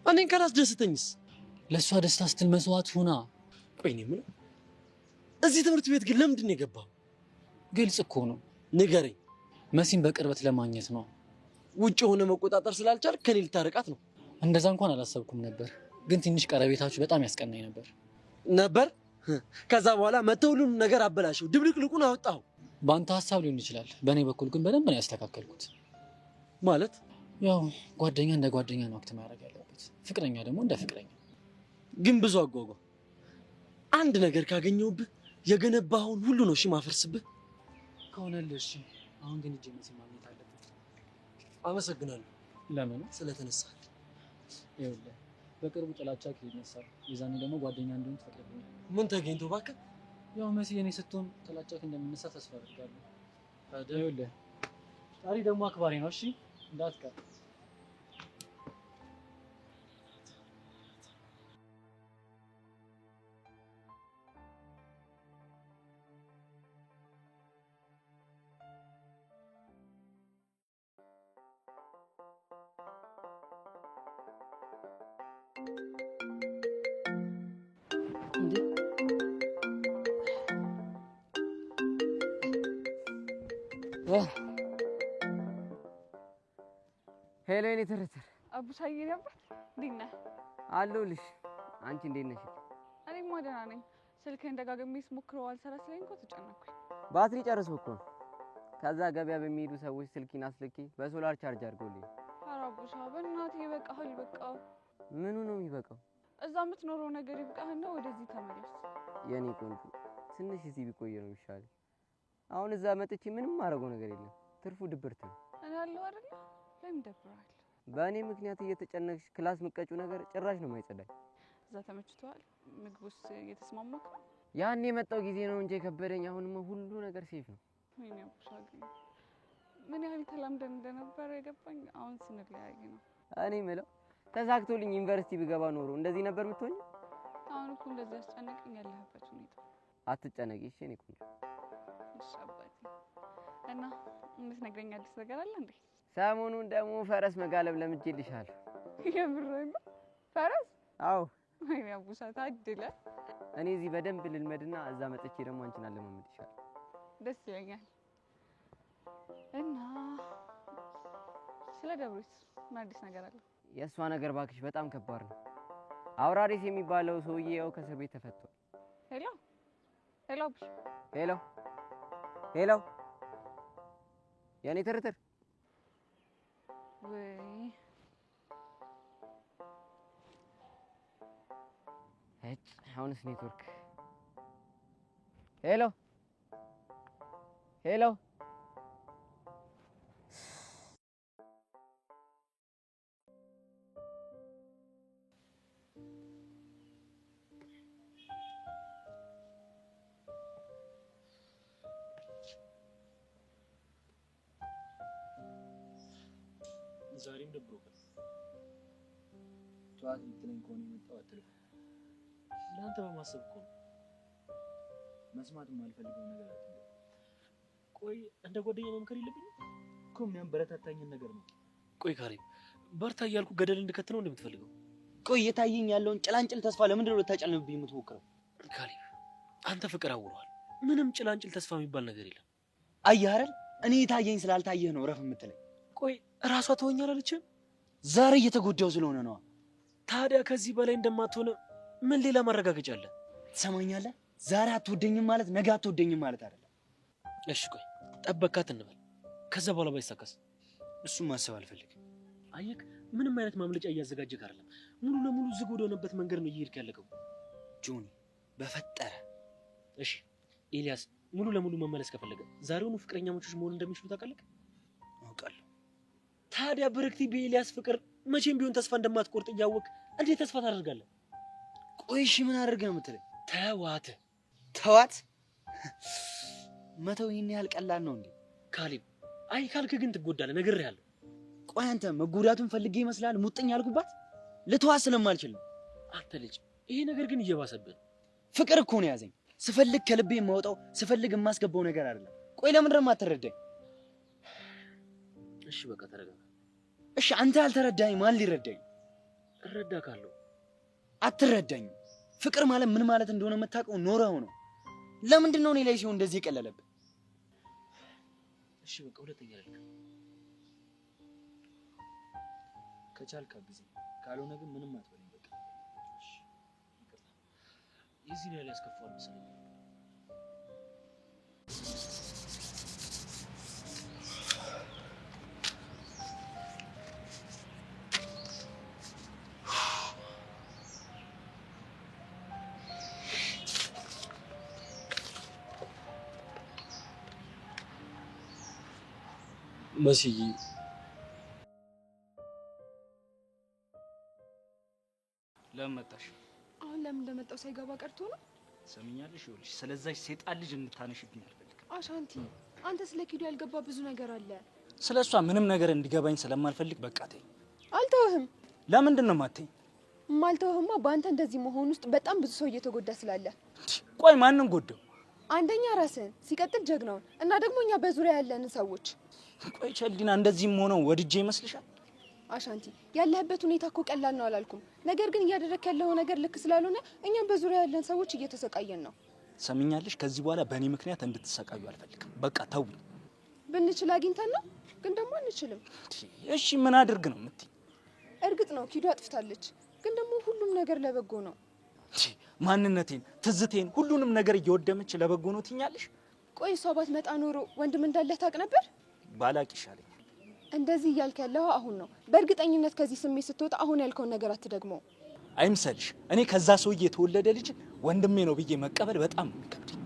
እኔን ካላስደስተኝስ? ለእሷ ደስታ ስትል መስዋዕት ሁና። ቆይ እኔ የምለው እዚህ ትምህርት ቤት ግን ለምንድን ነው የገባው? ግልጽ እኮ ነው። ንገረኝ። መሲን በቅርበት ለማግኘት ነው። ውጭ የሆነ መቆጣጠር ስላልቻልክ ከኔ ልታረቃት ነው? እንደዛ እንኳን አላሰብኩም ነበር፣ ግን ትንሽ ቀረቤታችሁ በጣም ያስቀናኝ ነበር። ከዛ በኋላ መተው ሁሉን ነገር አበላሸው፣ ድብልቅልቁን አወጣው። በአንተ ሀሳብ ሊሆን ይችላል፣ በእኔ በኩል ግን በደንብ ነው ያስተካከልኩት። ማለት ያው ጓደኛ እንደ ጓደኛ ነው ወቅት ማድረግ ያለበት፣ ፍቅረኛ ደግሞ እንደ ፍቅረኛ። ግን ብዙ አጓጓ። አንድ ነገር ካገኘውብህ የገነባኸውን ሁሉ ነው እሺ ማፈርስብህ ከሆነልህ። እሺ አሁን ግን እጄ መቼ ማግኘት አለበት። አመሰግናለሁ። ለምን? ስለተነሳህ። ይኸውልህ በቅርቡ ጥላቻ ይነሳል። የዛኔ ደግሞ ጓደኛ እንዲሆን ትፈቅድልኛል? ምን ተገኝቶ እባክህ? ያው መሲ የኔ ስትሆን ጥላቻ እንደሚነሳ ተስፋ አደርጋለሁ። ይኸውልህ ጣሪ ደግሞ አክባሪ ነው። እሺ እንዳትቀር። ሄሎ የኔ ትርትር አቡሻዬ ነበር። እንዴት ነህ? አለሁልሽ። አንቺ እንዴት ነሽ? እኔማ ደህና ነኝ። ስልክህን ደጋግሜ ስሞክረው አልሰራ ስለኝ እኮ ተጨነኩኝ። ባትሪ ጨርሶ እኮ ነው። ከዛ ገበያ በሚሄዱ ሰዎች ስልኪን አስልኬ በሶላር ቻርጅ አድርጎልኝ። ኧረ አቡሻ በእናትህ ይበቃሃል። በቃ ምኑ ነው የሚበቃው? እዛ የምትኖረው ነገር ይብቃህና ወደዚህ ተመለስ። የኔ ቆንጆ ትንሽ እዚህ ቢቆይ ነው የሚሻለው። አሁን እዛ መጥቼ ምንም ማድረገው ነገር የለም። ትርፉ ድብርት ነው። እኔ ያለው አይደለ? ለምን ደብረሃል? በእኔ ምክንያት እየተጨነቅሽ ክላስ ምቀጩ ነገር ጭራሽ ነው የማይጸዳኝ። እዛ ተመችቷል? ምግቡስ እየተስማማክ ነው? ያን የመጣው ጊዜ ነው እንጂ ከበደኝ። አሁንማ ሁሉ ነገር ሴፍ ነው። ወይኔ አቡሻ ግን ምን ያህል ተላምደን እንደነበረ የገባኝ አሁን ስንለያይ ነው። እኔ የምለው ተሳክቶልኝ ዩኒቨርሲቲ ብገባ ኖሮ እንደዚህ ነበር የምትሆኝ? አሁን እኮ እንደዚህ አስጨነቀኝ ያለህበት ሁኔታ። አትጨነቂ እሺ የኔ ቆንጆ። እሺ አባቴ። እና የምትነግረኝ አዲስ ነገር አለ እንዴ? ሰሞኑን ደግሞ ፈረስ መጋለብ ለምጄልሻለሁ። የምርህን ነው? ፈረስ? አዎ። ወይኔ አቡሻ ታድለ። እኔ እዚህ በደንብ ልልመድና እዛ መጥቼ ደግሞ አንቺን አለማመድሻለሁ። ደስ ይለኛል። እና ስለ ገብሬስ ምን አዲስ ነገር አለ? የእሷ ነገር ባክሽ በጣም ከባድ ነው። አውራሪስ የሚባለው ሰውዬ ያው ከእስር ቤት ተፈቷል። ሄሎ ሄሎ አቡሽ። ሄሎ ሄሎ የኔ ትርትር ወይ አሁንስ ኔትወርክ። ሄሎ ሄሎ ዛሬም ደብሮካል። ጠዋት ልትለኝ ከሆነ የመጣው አትልም። ለአንተ በማሰብ እኮ ነው። መስማት የማልፈልገው ነገር አትልም። ቆይ እንደ ጓደኛ መምከር የለብኝም እኮ? የሚያበረታታኝን ነገር ነው። ቆይ ካሪም በርታ እያልኩ ገደል እንድከት ነው እንደምትፈልገው? ቆይ የታየኝ ያለውን ጭላንጭል ተስፋ ለምንድን ነው ልታጨልምብኝ የምትሞክረው? ካሪም አንተ ፍቅር አውሯል። ምንም ጭላንጭል ተስፋ የሚባል ነገር የለም። አየህ አይደል? እኔ የታየኝ ስላልታየህ ነው ረፍ የምትለኝ። ቆይ እራሷ ተወኛል አለችም? ዛሬ እየተጎዳው ስለሆነ ነው። ታዲያ ከዚህ በላይ እንደማትሆነ ምን ሌላ ማረጋገጫ አለ? ትሰማኛለህ? ዛሬ አትወደኝም ማለት ነገ አትወደኝም ማለት አይደለም። እሺ ቆይ ጠበቃት እንበል። ከዛ በኋላ ባይሳካስ? እሱም ማሰብ አልፈልግም። አየክ፣ ምንም አይነት ማምለጫ እያዘጋጀክ አይደለም። ሙሉ ለሙሉ ዝግ ወደሆነበት መንገድ ነው እየሄድክ ያለከው። ጆኒ በፈጠረ እሺ ኤልያስ ሙሉ ለሙሉ መመለስ ከፈለገ ዛሬውኑ ፍቅረኛሞች መሆን እንደሚችሉ ታውቃለህ? አውቃለሁ። ታዲያ ብርክቲ በኤልያስ ፍቅር መቼም ቢሆን ተስፋ እንደማትቆርጥ እያወቅ እንዴት ተስፋ ታደርጋለህ? ቆይ እሺ ምን አድርገህ ነው የምትለኝ? ተዋት። ተዋት? መተው ይሄን ያህል ቀላል ነው እንዴ? ካሌብ አይ ካልክ ግን ትጎዳለህ፣ ነግሬሃለሁ። ቆይ አንተ መጎዳቱን ፈልጌ ይመስላል ሙጥኝ ያልኩባት? ልተዋት ስለማልችል ነው። አንተ ልጅ ይሄ ነገር ግን እየባሰብህ። ፍቅር እኮ ነው ያዘኝ። ስፈልግ ከልቤ የማወጣው ስፈልግ የማስገባው ነገር አይደለም። ቆይ ለምንድን ነው የማትረዳኝ? እሺ በቃ ተረጋጋ። እሺ አንተ ያልተረዳኝ ማን ሊረዳኝ? እረዳካለሁ። አትረዳኝም። ፍቅር ማለት ምን ማለት እንደሆነ የምታውቀው ኖረው ነው። ለምንድን ነው እኔ ላይ ሲሆን እንደዚህ የቀለለብህ? እሺ በቃ ሁለተኛ ልክ ከቻልክ አግዘኝ፣ ካልሆነ ግን ምንም አትበለኝ። በቃ እሺ ይቅርታ። የዚህ ላይ ያስከፋል መሰለኝ። መስዬ ለምን መጣሽ? አሁን ለምን እንደመጣው ሳይገባ ቀርቶ ነው? ሰሚኛለሽ? ይኸውልሽ ስለዛች ሴጣን ልጅ እንድታነሽብኝ አልፈልግም። አሻንቲ አንተ ስለ ኪዱ ያልገባ ብዙ ነገር አለ። ስለሷ ምንም ነገር እንዲገባኝ ስለማልፈልግ በቃ ተይኝ። አልተውህም። ለምንድን ነው የማትይኝ? ማልተውህማ በአንተ እንደዚህ መሆን ውስጥ በጣም ብዙ ሰው እየተጎዳ ስላለ። ቆይ ማንን ጎዳው? አንደኛ ራስህን፣ ሲቀጥል ጀግናውን እና ደግሞ እኛ በዙሪያ ያለንን ሰዎች። ቆይ ቸልዲና እንደዚህም ሆነው ወድጄ ይመስልሻል? አሻንቲ ያለህበት ሁኔታ እኮ ቀላል ነው አላልኩም። ነገር ግን እያደረክ ያለው ነገር ልክ ስላልሆነ እኛም በዙሪያ ያለን ሰዎች እየተሰቃየን ነው። ሰሚኛለሽ? ከዚህ በኋላ በእኔ ምክንያት እንድትሰቃዩ አልፈልግም። በቃ ተው። ብንችል አግኝተን ነው፣ ግን ደግሞ አንችልም። እሺ ምን አድርግ ነው የምትይ? እርግጥ ነው ኪዱ አጥፍታለች፣ ግን ደግሞ ሁሉም ነገር ለበጎ ነው። ማንነቴን፣ ትዝቴን፣ ሁሉንም ነገር እየወደመች ለበጎ ነው ትኛለሽ? ቆይ እሷ ባትመጣ ኖሮ ወንድም እንዳለህ ታውቅ ነበር? ባላቅ ይሻለኛል። እንደዚህ እያልክ ያለው አሁን ነው። በእርግጠኝነት ከዚህ ስሜት ስትወጣ አሁን ያልከውን ነገር አትደግመው። አይምሰልሽ። እኔ ከዛ ሰውዬ የተወለደ ልጅ ወንድሜ ነው ብዬ መቀበል በጣም ነው የሚከብደኝ።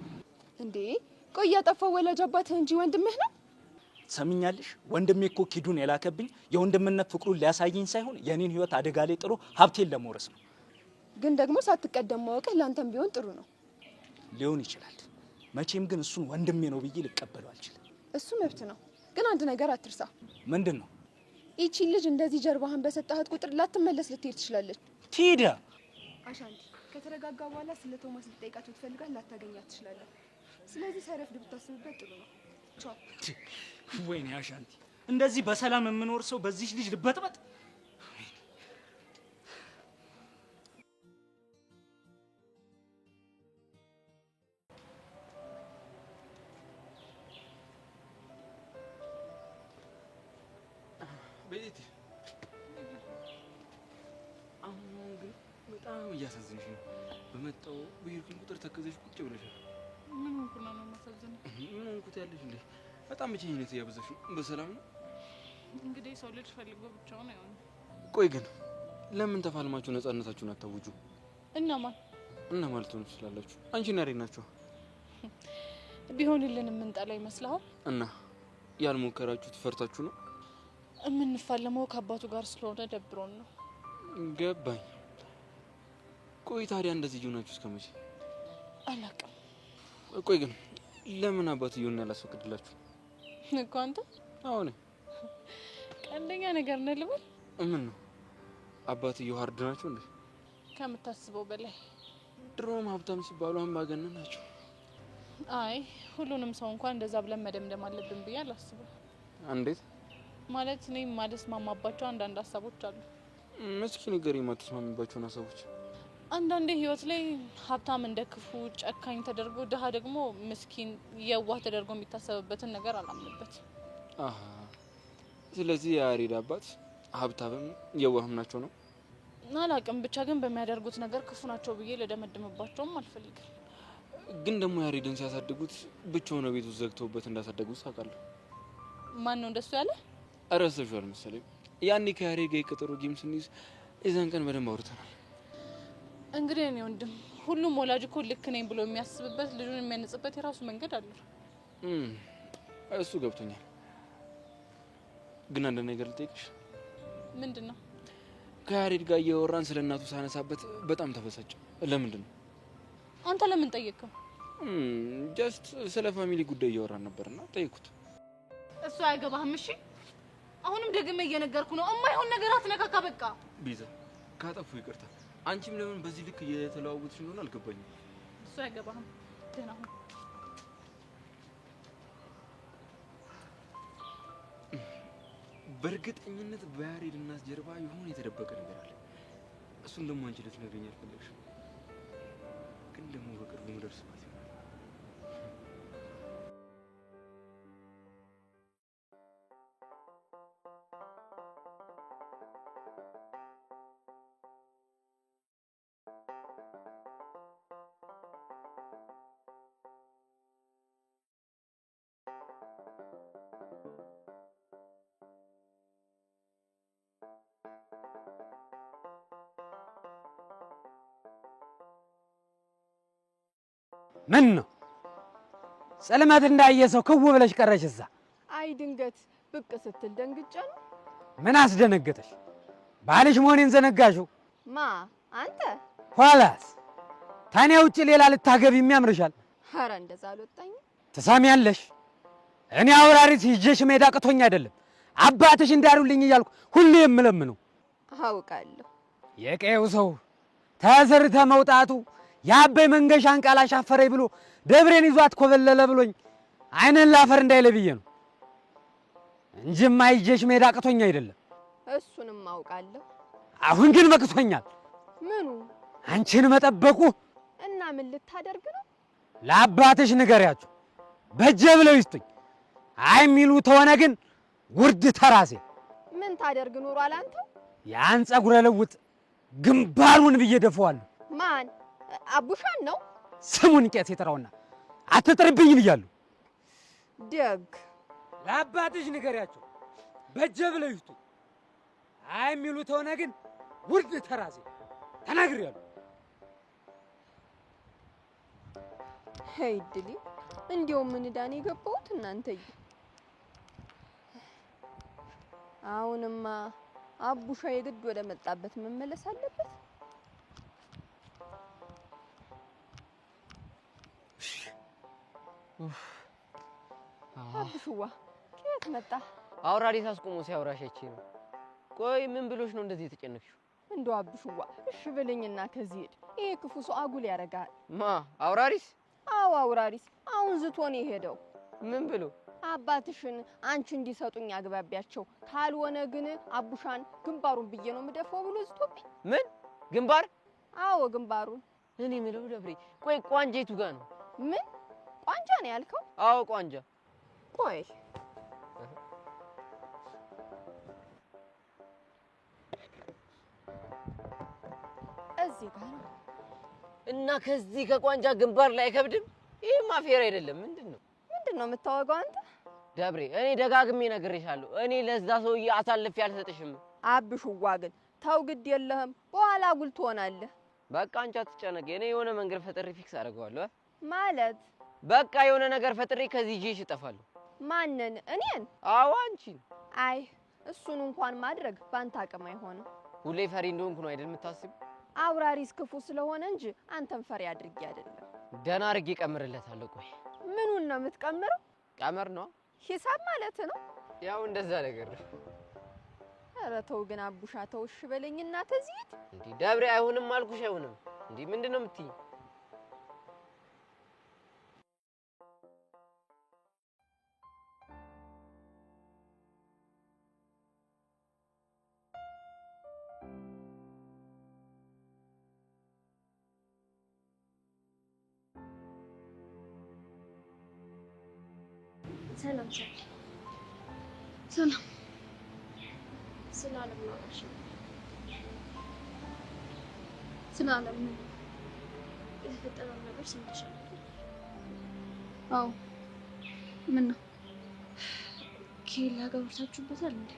እንዴ ቆይ ያጠፋው ወላጅ አባትህ እንጂ ወንድምህ ነው? ሰሚኛለሽ? ወንድሜ እኮ ኪዱን የላከብኝ የወንድምነት ፍቅሩን ሊያሳየኝ ሳይሆን የኔን ህይወት አደጋ ላይ ጥሎ ሀብቴን ለመውረስ ነው። ግን ደግሞ ሳትቀደም ማወቅህ ላንተም ቢሆን ጥሩ ነው። ሊሆን ይችላል። መቼም ግን እሱን ወንድሜ ነው ብዬ ልቀበለው አልችልም። እሱ መብት ነው። ግን አንድ ነገር አትርሳ። ምንድን ነው? ይቺ ልጅ እንደዚህ ጀርባህን በሰጣህት ቁጥር ላትመለስ ልትሄድ ትችላለች። ትሄዳ። አሻንቲ ከተረጋጋ በኋላ ስለ ቶማስ ልጠይቃት ብትፈልጋት ላታገኛት ትችላለህ። ስለዚህ ሳይረፍድ ብታስብበት ጥሩ ነው። ቻው። ወይኔ አሻንቲ፣ እንደዚህ በሰላም የምኖር ሰው በዚህ ልጅ ልበጥበጥ? ቤቲ አሁን ግን በጣም እያሳዝንሽ ነው። በመጣው በሄድኩኝ ቁጥር ተከዘሽ ቁጭ ብለሻል። ምን ሆንኩና ነው የማሳዝነው? ምን ሆንኩት ያለሽ እንዴ? በጣም ብቸኝነት እያበዛሽ ነው። በሰላም ነው? እንግዲህ ሰው ልጅ ፈልጎ ብቻውን አይሆንም። ቆይ ግን ለምን ተፋልማችሁ ነፃነታችሁን አታውጁ? እነማን ማለት ነው ስላላችሁ አንቺ ናሬ ናቸው። ቢሆንልን የምንጠላው ይመስልሃል? እና ያልሞከራችሁት ፈርታችሁ ነው? የምንፋለመው ከአባቱ ጋር ስለሆነ ደብሮን ነው። ገባኝ። ቆይ ታዲያ እንደዚህ ሆናችሁ እስከ መቼ? አላውቅም። ቆይ ግን ለምን አባትየውን ያላስፈቅድላችሁ እኮ አንተ? አሁን ቀንደኛ ነገር ነው ልበል? ምን ነው አባትየው ሀርድ ናቸው እንዴ? ከምታስበው በላይ። ድሮም ሀብታም ሲባሉ አምባገነን ናቸው። አይ ሁሉንም ሰው እንኳን እንደዛ ብለን መደምደም አለብን ብዬ አላስብም። እንዴት ማለት? እኔም ማልስማማባቸው አንዳንድ ሀሳቦች አሉ። እስኪ ንገሪኝ የማትስማሚባቸውን ሀሳቦች። አንዳንዴ ህይወት ላይ ሀብታም እንደ ክፉ ጨካኝ ተደርጎ ድሀ ደግሞ ምስኪን የዋህ ተደርጎ የሚታሰብበትን ነገር አላምንበት። ስለዚህ የያሬድ አባት ሀብታምም የዋህም ናቸው ነው? አላውቅም፣ ብቻ ግን በሚያደርጉት ነገር ክፉ ናቸው ብዬ ለደመድምባቸውም አልፈልግም። ግን ደግሞ ያሬድን ሲያሳድጉት ብቻውን ቤት ውስጥ ዘግተውበት እንዳሳደጉት ታውቃለሁ። ማን ነው እንደሱ ያለ? ረስተሽዋል መሰለኝ። ያኔ ከያሬድ ጋር የቀጠሮ ጌም ስንይዝ የዛን ቀን በደንብ አውርተናል። እንግዲህ እኔ ወንድም ሁሉም ወላጅ እኮ ልክ ነኝ ብሎ የሚያስብበት ልጁን የሚያነጽበት የራሱ መንገድ አለው። እሱ ገብቶኛል። ግን አንድ ነገር ልጠይቅሽ። ምንድን ነው? ከያሬድ ጋር እያወራን ስለ እናቱ ሳነሳበት በጣም ተበሳጨ። ለምንድን ነው? አንተ ለምን ጠየቅከው? ጀስት ስለ ፋሚሊ ጉዳይ እያወራን ነበርና ጠይቁት። እሱ አያገባህም። እሺ አሁንም ደግሜ እየነገርኩ ነው፣ የማይሆን ነገር አትነካካ። በቃ ቤዛ ካጠፉ ይቅርታ። አንቺም ለምን በዚህ ልክ እየተለዋወጥሽ እንደሆነ አልገባኝም። እሱ አያገባህም። ደህና ሁን። በእርግጠኝነት በያሬድ እናት ጀርባ የሆነ የተደበቀ ነገር አለ። እሱን ደግሞ አንቺ ልትነግሪኝ አልፈለግሽም። ግን ደግሞ በቅርቡ የምደርስበት ይሆናል። ምን ነው ጸልመት እንዳየ ሰው ክው ብለሽ ቀረሽ እዛ? አይ ድንገት ብቅ ስትል ደንግጬ ነው። ምን አስደነገጠሽ? ባልሽ መሆኔን ዘነጋሽው? ማ አንተ? ኋላስ ታኔ ውጪ ሌላ ልታገቢ የሚያምርሻል? ኧረ እንደዛ አልወጣኝም። ትሰሚያለሽ? እኔ አውራሪት ይዤሽ መሄድ አቅቶኝ አይደለም አባትሽ እንዳሉልኝ እያልኩ ሁሌ የምለምነው። አውቃለሁ። የቀየው ሰው ተዘርተ መውጣቱ የአበይ መንገሻን ቃል አሻፈረኝ ብሎ ደብሬን ይዟት ኮበለለ ብሎኝ አይነን ላፈር እንዳይለ ብዬ ነው እንጂማ ይዤሽ መሄድ አቅቶኝ አይደለም። እሱንም አውቃለሁ። አሁን ግን በቅቶኛል። ምኑ? አንቺን መጠበቁ። እና ምን ልታደርግ ነው? ለአባትሽ ንገሪያቸው በጀ ብለው ይስጡኝ። አይ የሚሉ ተሆነ ግን ውርድ ተራሴ። ምን ታደርግ ኑሯል አንተ? ያን ጸጉረ ልውጥ ግንባሩን ብዬ ደፈዋለሁ። ማን? አቡሻን ነው? ስሙን ቄስ ይጥራውና አትጥርብኝ ብያለሁ። ደግ ለአባትሽ ንገሪያቸው በጀ ብለው ይስጡኝ። አይ የሚሉ ተሆነ ግን ውርድ ተራሴ ተናግሬያለሁ። ሄይ ድሊ እንዲያው ምን ዳን የገባሁት እናንተዬ። አሁንማ አቡሻ የግድ ወደ መጣበት መመለስ አለበት። አቡሽዋ ከየት መጣ? አውራሪስ አስቆሞ ሲያወራሽ ነው። ቆይ ምን ብሎሽ ነው እንደዚህ የተጨነቅሽው? እንደው አቡሽዋ እሺ በለኝና ከዚህ ሄድ። ይሄ ክፉ ሰው አጉል ያረጋል። ማ አውራሪስ? አዎ አውራሪስ። አሁን ዝቶን የሄደው ምን ብሎ? አባትሽን አንቺ እንዲሰጡኝ አግባቢያቸው፣ ካልሆነ ግን አቡሻን ግንባሩን ብዬ ነው የምደፋው ብሎ ዝቶብኝ። ምን ግንባር? አዎ ግንባሩን። እኔ የምለው ደብሬ፣ ቆይ ቋንጃይቱ ጋር ነው? ምን ቋንጃ ነው ያልከው? አዎ ቋንጃ። ቆይ እዚህ ጋር ነው። እና ከዚህ ከቋንጃ ግንባር ላይ አይከብድም? ይሄ ማፌር አይደለም። ምንድነው የምታወጋው አንተ? ደብሬ እኔ ደጋግሜ ነግሬሻለሁ። እኔ ለዛ ሰውዬ አሳልፌ አልሰጥሽም። አብሽዋ ግን ተው፣ ግድ የለህም በኋላ ጉል ትሆናለህ። በቃ አንቺ አትጨነቂ። እኔ የሆነ መንገድ ፈጥሬ ፊክስ አደርገዋለሁ። ማለት በቃ የሆነ ነገር ፈጥሬ ከዚህ ይዤሽ እጠፋለሁ። ማንን? እኔን? አዎ አንቺን። አይ እሱን እንኳን ማድረግ ባንተ አቅም አይሆንም። ሁሌ ፈሪ እንደሆንኩ ነው አይደል የምታስቢው? አውራሪስ ክፉ ስለሆነ እንጂ አንተን ፈሪ አድርጌ አይደለም። ደህና አድርጌ እቀምርለታለሁ። ቆይ ምኑን ነው የምትቀምረው? ቀመር ነው ሂሳብ ማለት ነው። ያው እንደዛ ነገር ነው። ኧረ ተው ግን አቡሻ ተው፣ እሺ በለኝና ተዚህ ሂድ። እንዴ ደብሬ አይሆንም አልኩሽ። አይሆንም እንዴ ምንድነው የምትይኝ? ሰላም ሰላም። ስለ ዓለም ነው እሺ? ስለ ዓለም ነው የተፈጠረው ነገር ሰምተሻል? አዎ። ምን ነው ኬላ ገብታችሁበታል እንዴ?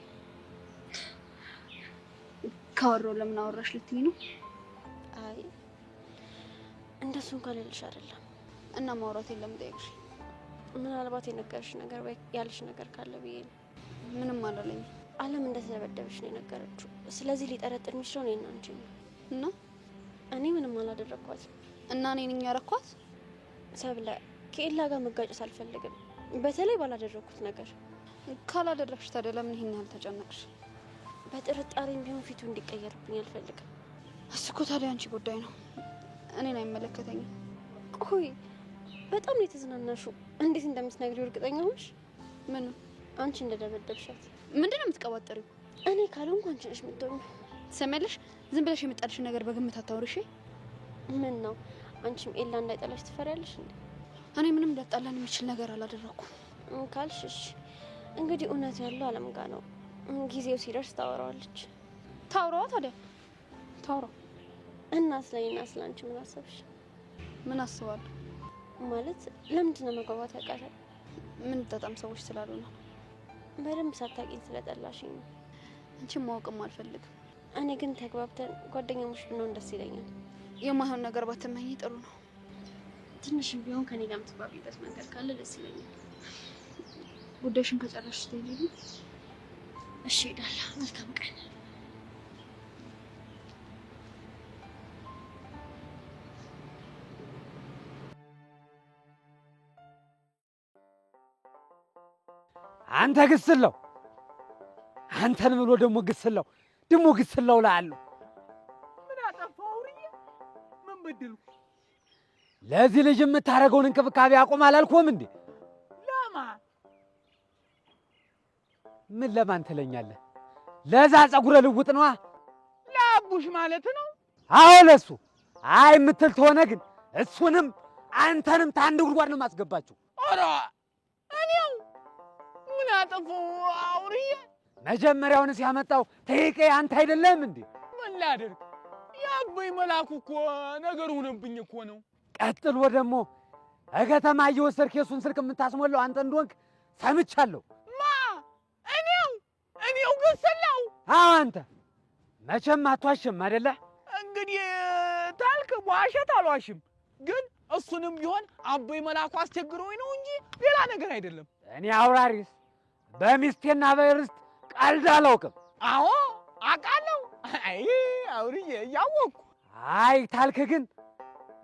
ካወራው ለምን አወራሽ ልትይ ነው? አይ እንደሱ እንኳን ልልሽ አይደለም። እና ማውራት የለም ጠይቅሽ። ምናልባት የነገርሽ ነገር ወይ ያልሽ ነገር ካለ ብዬ ነው። ምንም አላለኝም። ዓለም እንደተደበደበሽ ነው የነገረችው። ስለዚህ ሊጠረጥር የሚችለው እኔና አንቺ ነው። እና እኔ ምንም አላደረኳትም። እና እኔ ነኝ ያረኳት? ሰብለ ከኤላ ጋር መጋጨት አልፈልግም፣ በተለይ ባላደረኩት ነገር። ካላደረግሽ ታዲያ ለምን ይሄን ያህል ተጨነቅሽ? በጥርጣሬም ቢሆን ፊቱ እንዲቀየርብኝ አልፈልግም። እሱ እኮ ታዲያ አንቺ ጉዳይ ነው፣ እኔን አይመለከተኝም። ቆይ በጣም ነው የተዝናናሽው። እንዴት እንደምትነግሪው እርግጠኛ ሆንሽ? ምን አንቺ እንደደበደብሻት? ምንድነው የምትቀባጠሪው? እኔ ካልሆንኩ አንቺ ነሽ የምትሆኚው። ትሰሚያለሽ? ዝም ብለሽ የመጣልሽን ነገር በግምት አታውሪሽ። ምን ነው አንቺም ኤላ እንዳይጠላሽ ትፈሪያለሽ እንዴ? እኔ ምንም ሊያጣላን የሚችል ነገር አላደረኩም ካልሽ እሺ። እንግዲህ እውነት ያለው ዓለም ጋር ነው። ጊዜው ሲደርስ ታወራዋለች። ታውራዋ ታዲያ ታውራ። እና ስለኔና ስለአንቺ ምን አሰብሽ? ምን አስባለሁ ማለት ለምንድን ነው መግባባት ያቃተን? ምን ተጣጣም ሰዎች ስላሉ ነው። በደንብ ሳታውቂኝ ስለጠላሽኝ ነው። አንቺን ማወቅም አልፈልግም። እኔ ግን ተግባብተን ጓደኛሞች ብንሆን ደስ ይለኛል። የማይሆን ነገር ባትመኝ ጥሩ ነው። ትንሽም ቢሆን ከኔ ጋር የምትግባቢበት መንገድ ካለ ደስ ይለኛል። ጉዳይሽን ከጨረስሽ ትሄጂ? እሺ እሄዳለሁ። መልካም ቀን። አንተ ግስለው አንተን ብሎ ደግሞ ግስለው ላለው ምን አጠፋው? አውርዬ ምን በደልኩ? ለዚህ ልጅ የምታደርገውን እንክብካቤ አቁም አላልኩም እንዴ? ለማ ምን ለማን ትለኛለህ? ለዛ ጸጉረ ልውጥ ነዋ። ለአቡሽ ማለት ነው? አዎ ለሱ። አይ የምትል ተሆነ ግን እሱንም አንተንም ታንድ ጉድጓድ ነው ማስገባችሁ። ኧረ እኔው ምን አጠፋው? አውርዬ መጀመሪያውንስ ያመጣው ተይቄ አንተ አይደለም እንዴ? ምን ላድርግ? የአበይ መላኩ እኮ ነገር ሆነብኝ እኮ ነው። ቀጥሎ ደግሞ ከተማ እየወሰድክ የሱን ስልክ የምታስሞላው አንተ እንደሆንክ ሰምቻለሁ። ማ እኔው ገሰላው? አዎ አንተ መቼም አትዋሽም አይደለ? እንግዲህ ታልክ ዋሸት አልዋሽም፣ ግን እሱንም ቢሆን አበይ መላኩ አስቸግሮኝ ነው እንጂ ሌላ ነገር አይደለም። እኔ አውራሪስ በሚስቴና በርስት ቀልድ አላውቅም። አዎ አውቃለሁ። አይ አውርዬ እያወቅሁ። አይ ታልክ ግን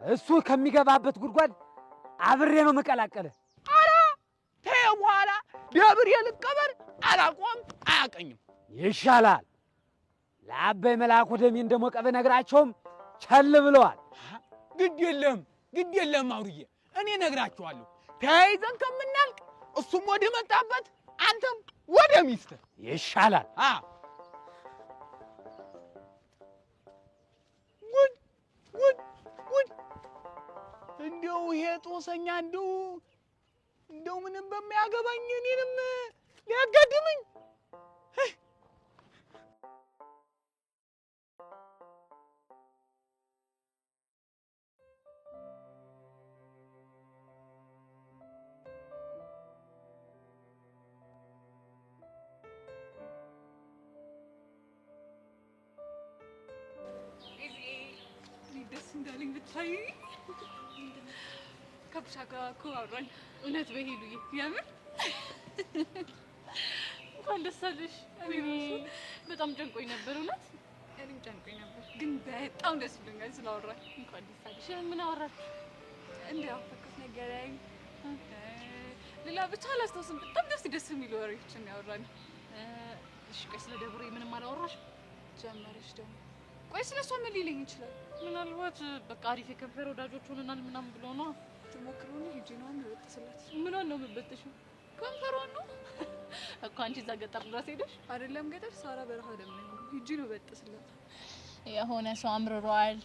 እሱ ከሚገባበት ጉድጓድ አብሬ ነው መቀላቀለ። ኧረ ተይ በኋላ ደብሬ ልቀበር። አላውቀውም፣ አያውቀኝም። ይሻላል። ለአበይ መላኩ ደሜ እንደሞቀ ብነግራቸውም ቸል ብለዋል። ግድ የለም አውርዬ፣ እኔ ነግራቸዋለሁ። ተያይዘን ከምናልቅ እሱም ወደ መጣበት አንተም ወደ ሚስትህ ይሻላል። ጉድ! እንደው ይሄ ጦሰኛ እንደው ምንም በሚያገባኝ እኔንም ሊያጋድመኝ። ደስ እንዳለኝ ብታይ። ከብሻ ጋር እኮ አብሯል። እውነት በሄሉዬ የምር እንኳን ደስ አለሽ። እኔ ራሱ በጣም ጨንቆኝ ነበር። እውነት እኔም ጨንቆኝ ነበር፣ ግን በጣም ደስ ብሎኛል ስላወራል። እንኳን ደስ አለሽ። ምን አወራችሁ? እንዳፈኩት ነገረኝ። ሌላ ብቻ አላስታውስም። በጣም ደስ የሚሉ ወሬዎችን ያወራል። እሺ ቆይ ስለ ደብሬ ምንም አላወራሽም? ጀመረሽ ደግሞ። ቆይ ስለሷ ምን ሊለኝ ይችላል? ምናልባት በቃ አሪፍ የከንፈር ወዳጆች ሆነናል ምናምን ብሎ ነው። ትሞክሩን ሂጂ ነው የምበጥስላት። ምኗን ነው የምበጥሽው? ከንፈሯን ነው እኮ። አንቺ እዛ ገጠር ድረስ ሄደሽ አይደለም? ገጠር ሳራ በረሃ ደምነ ሂጂ ነው በጥስላት። የሆነ ሰው አምርሯል።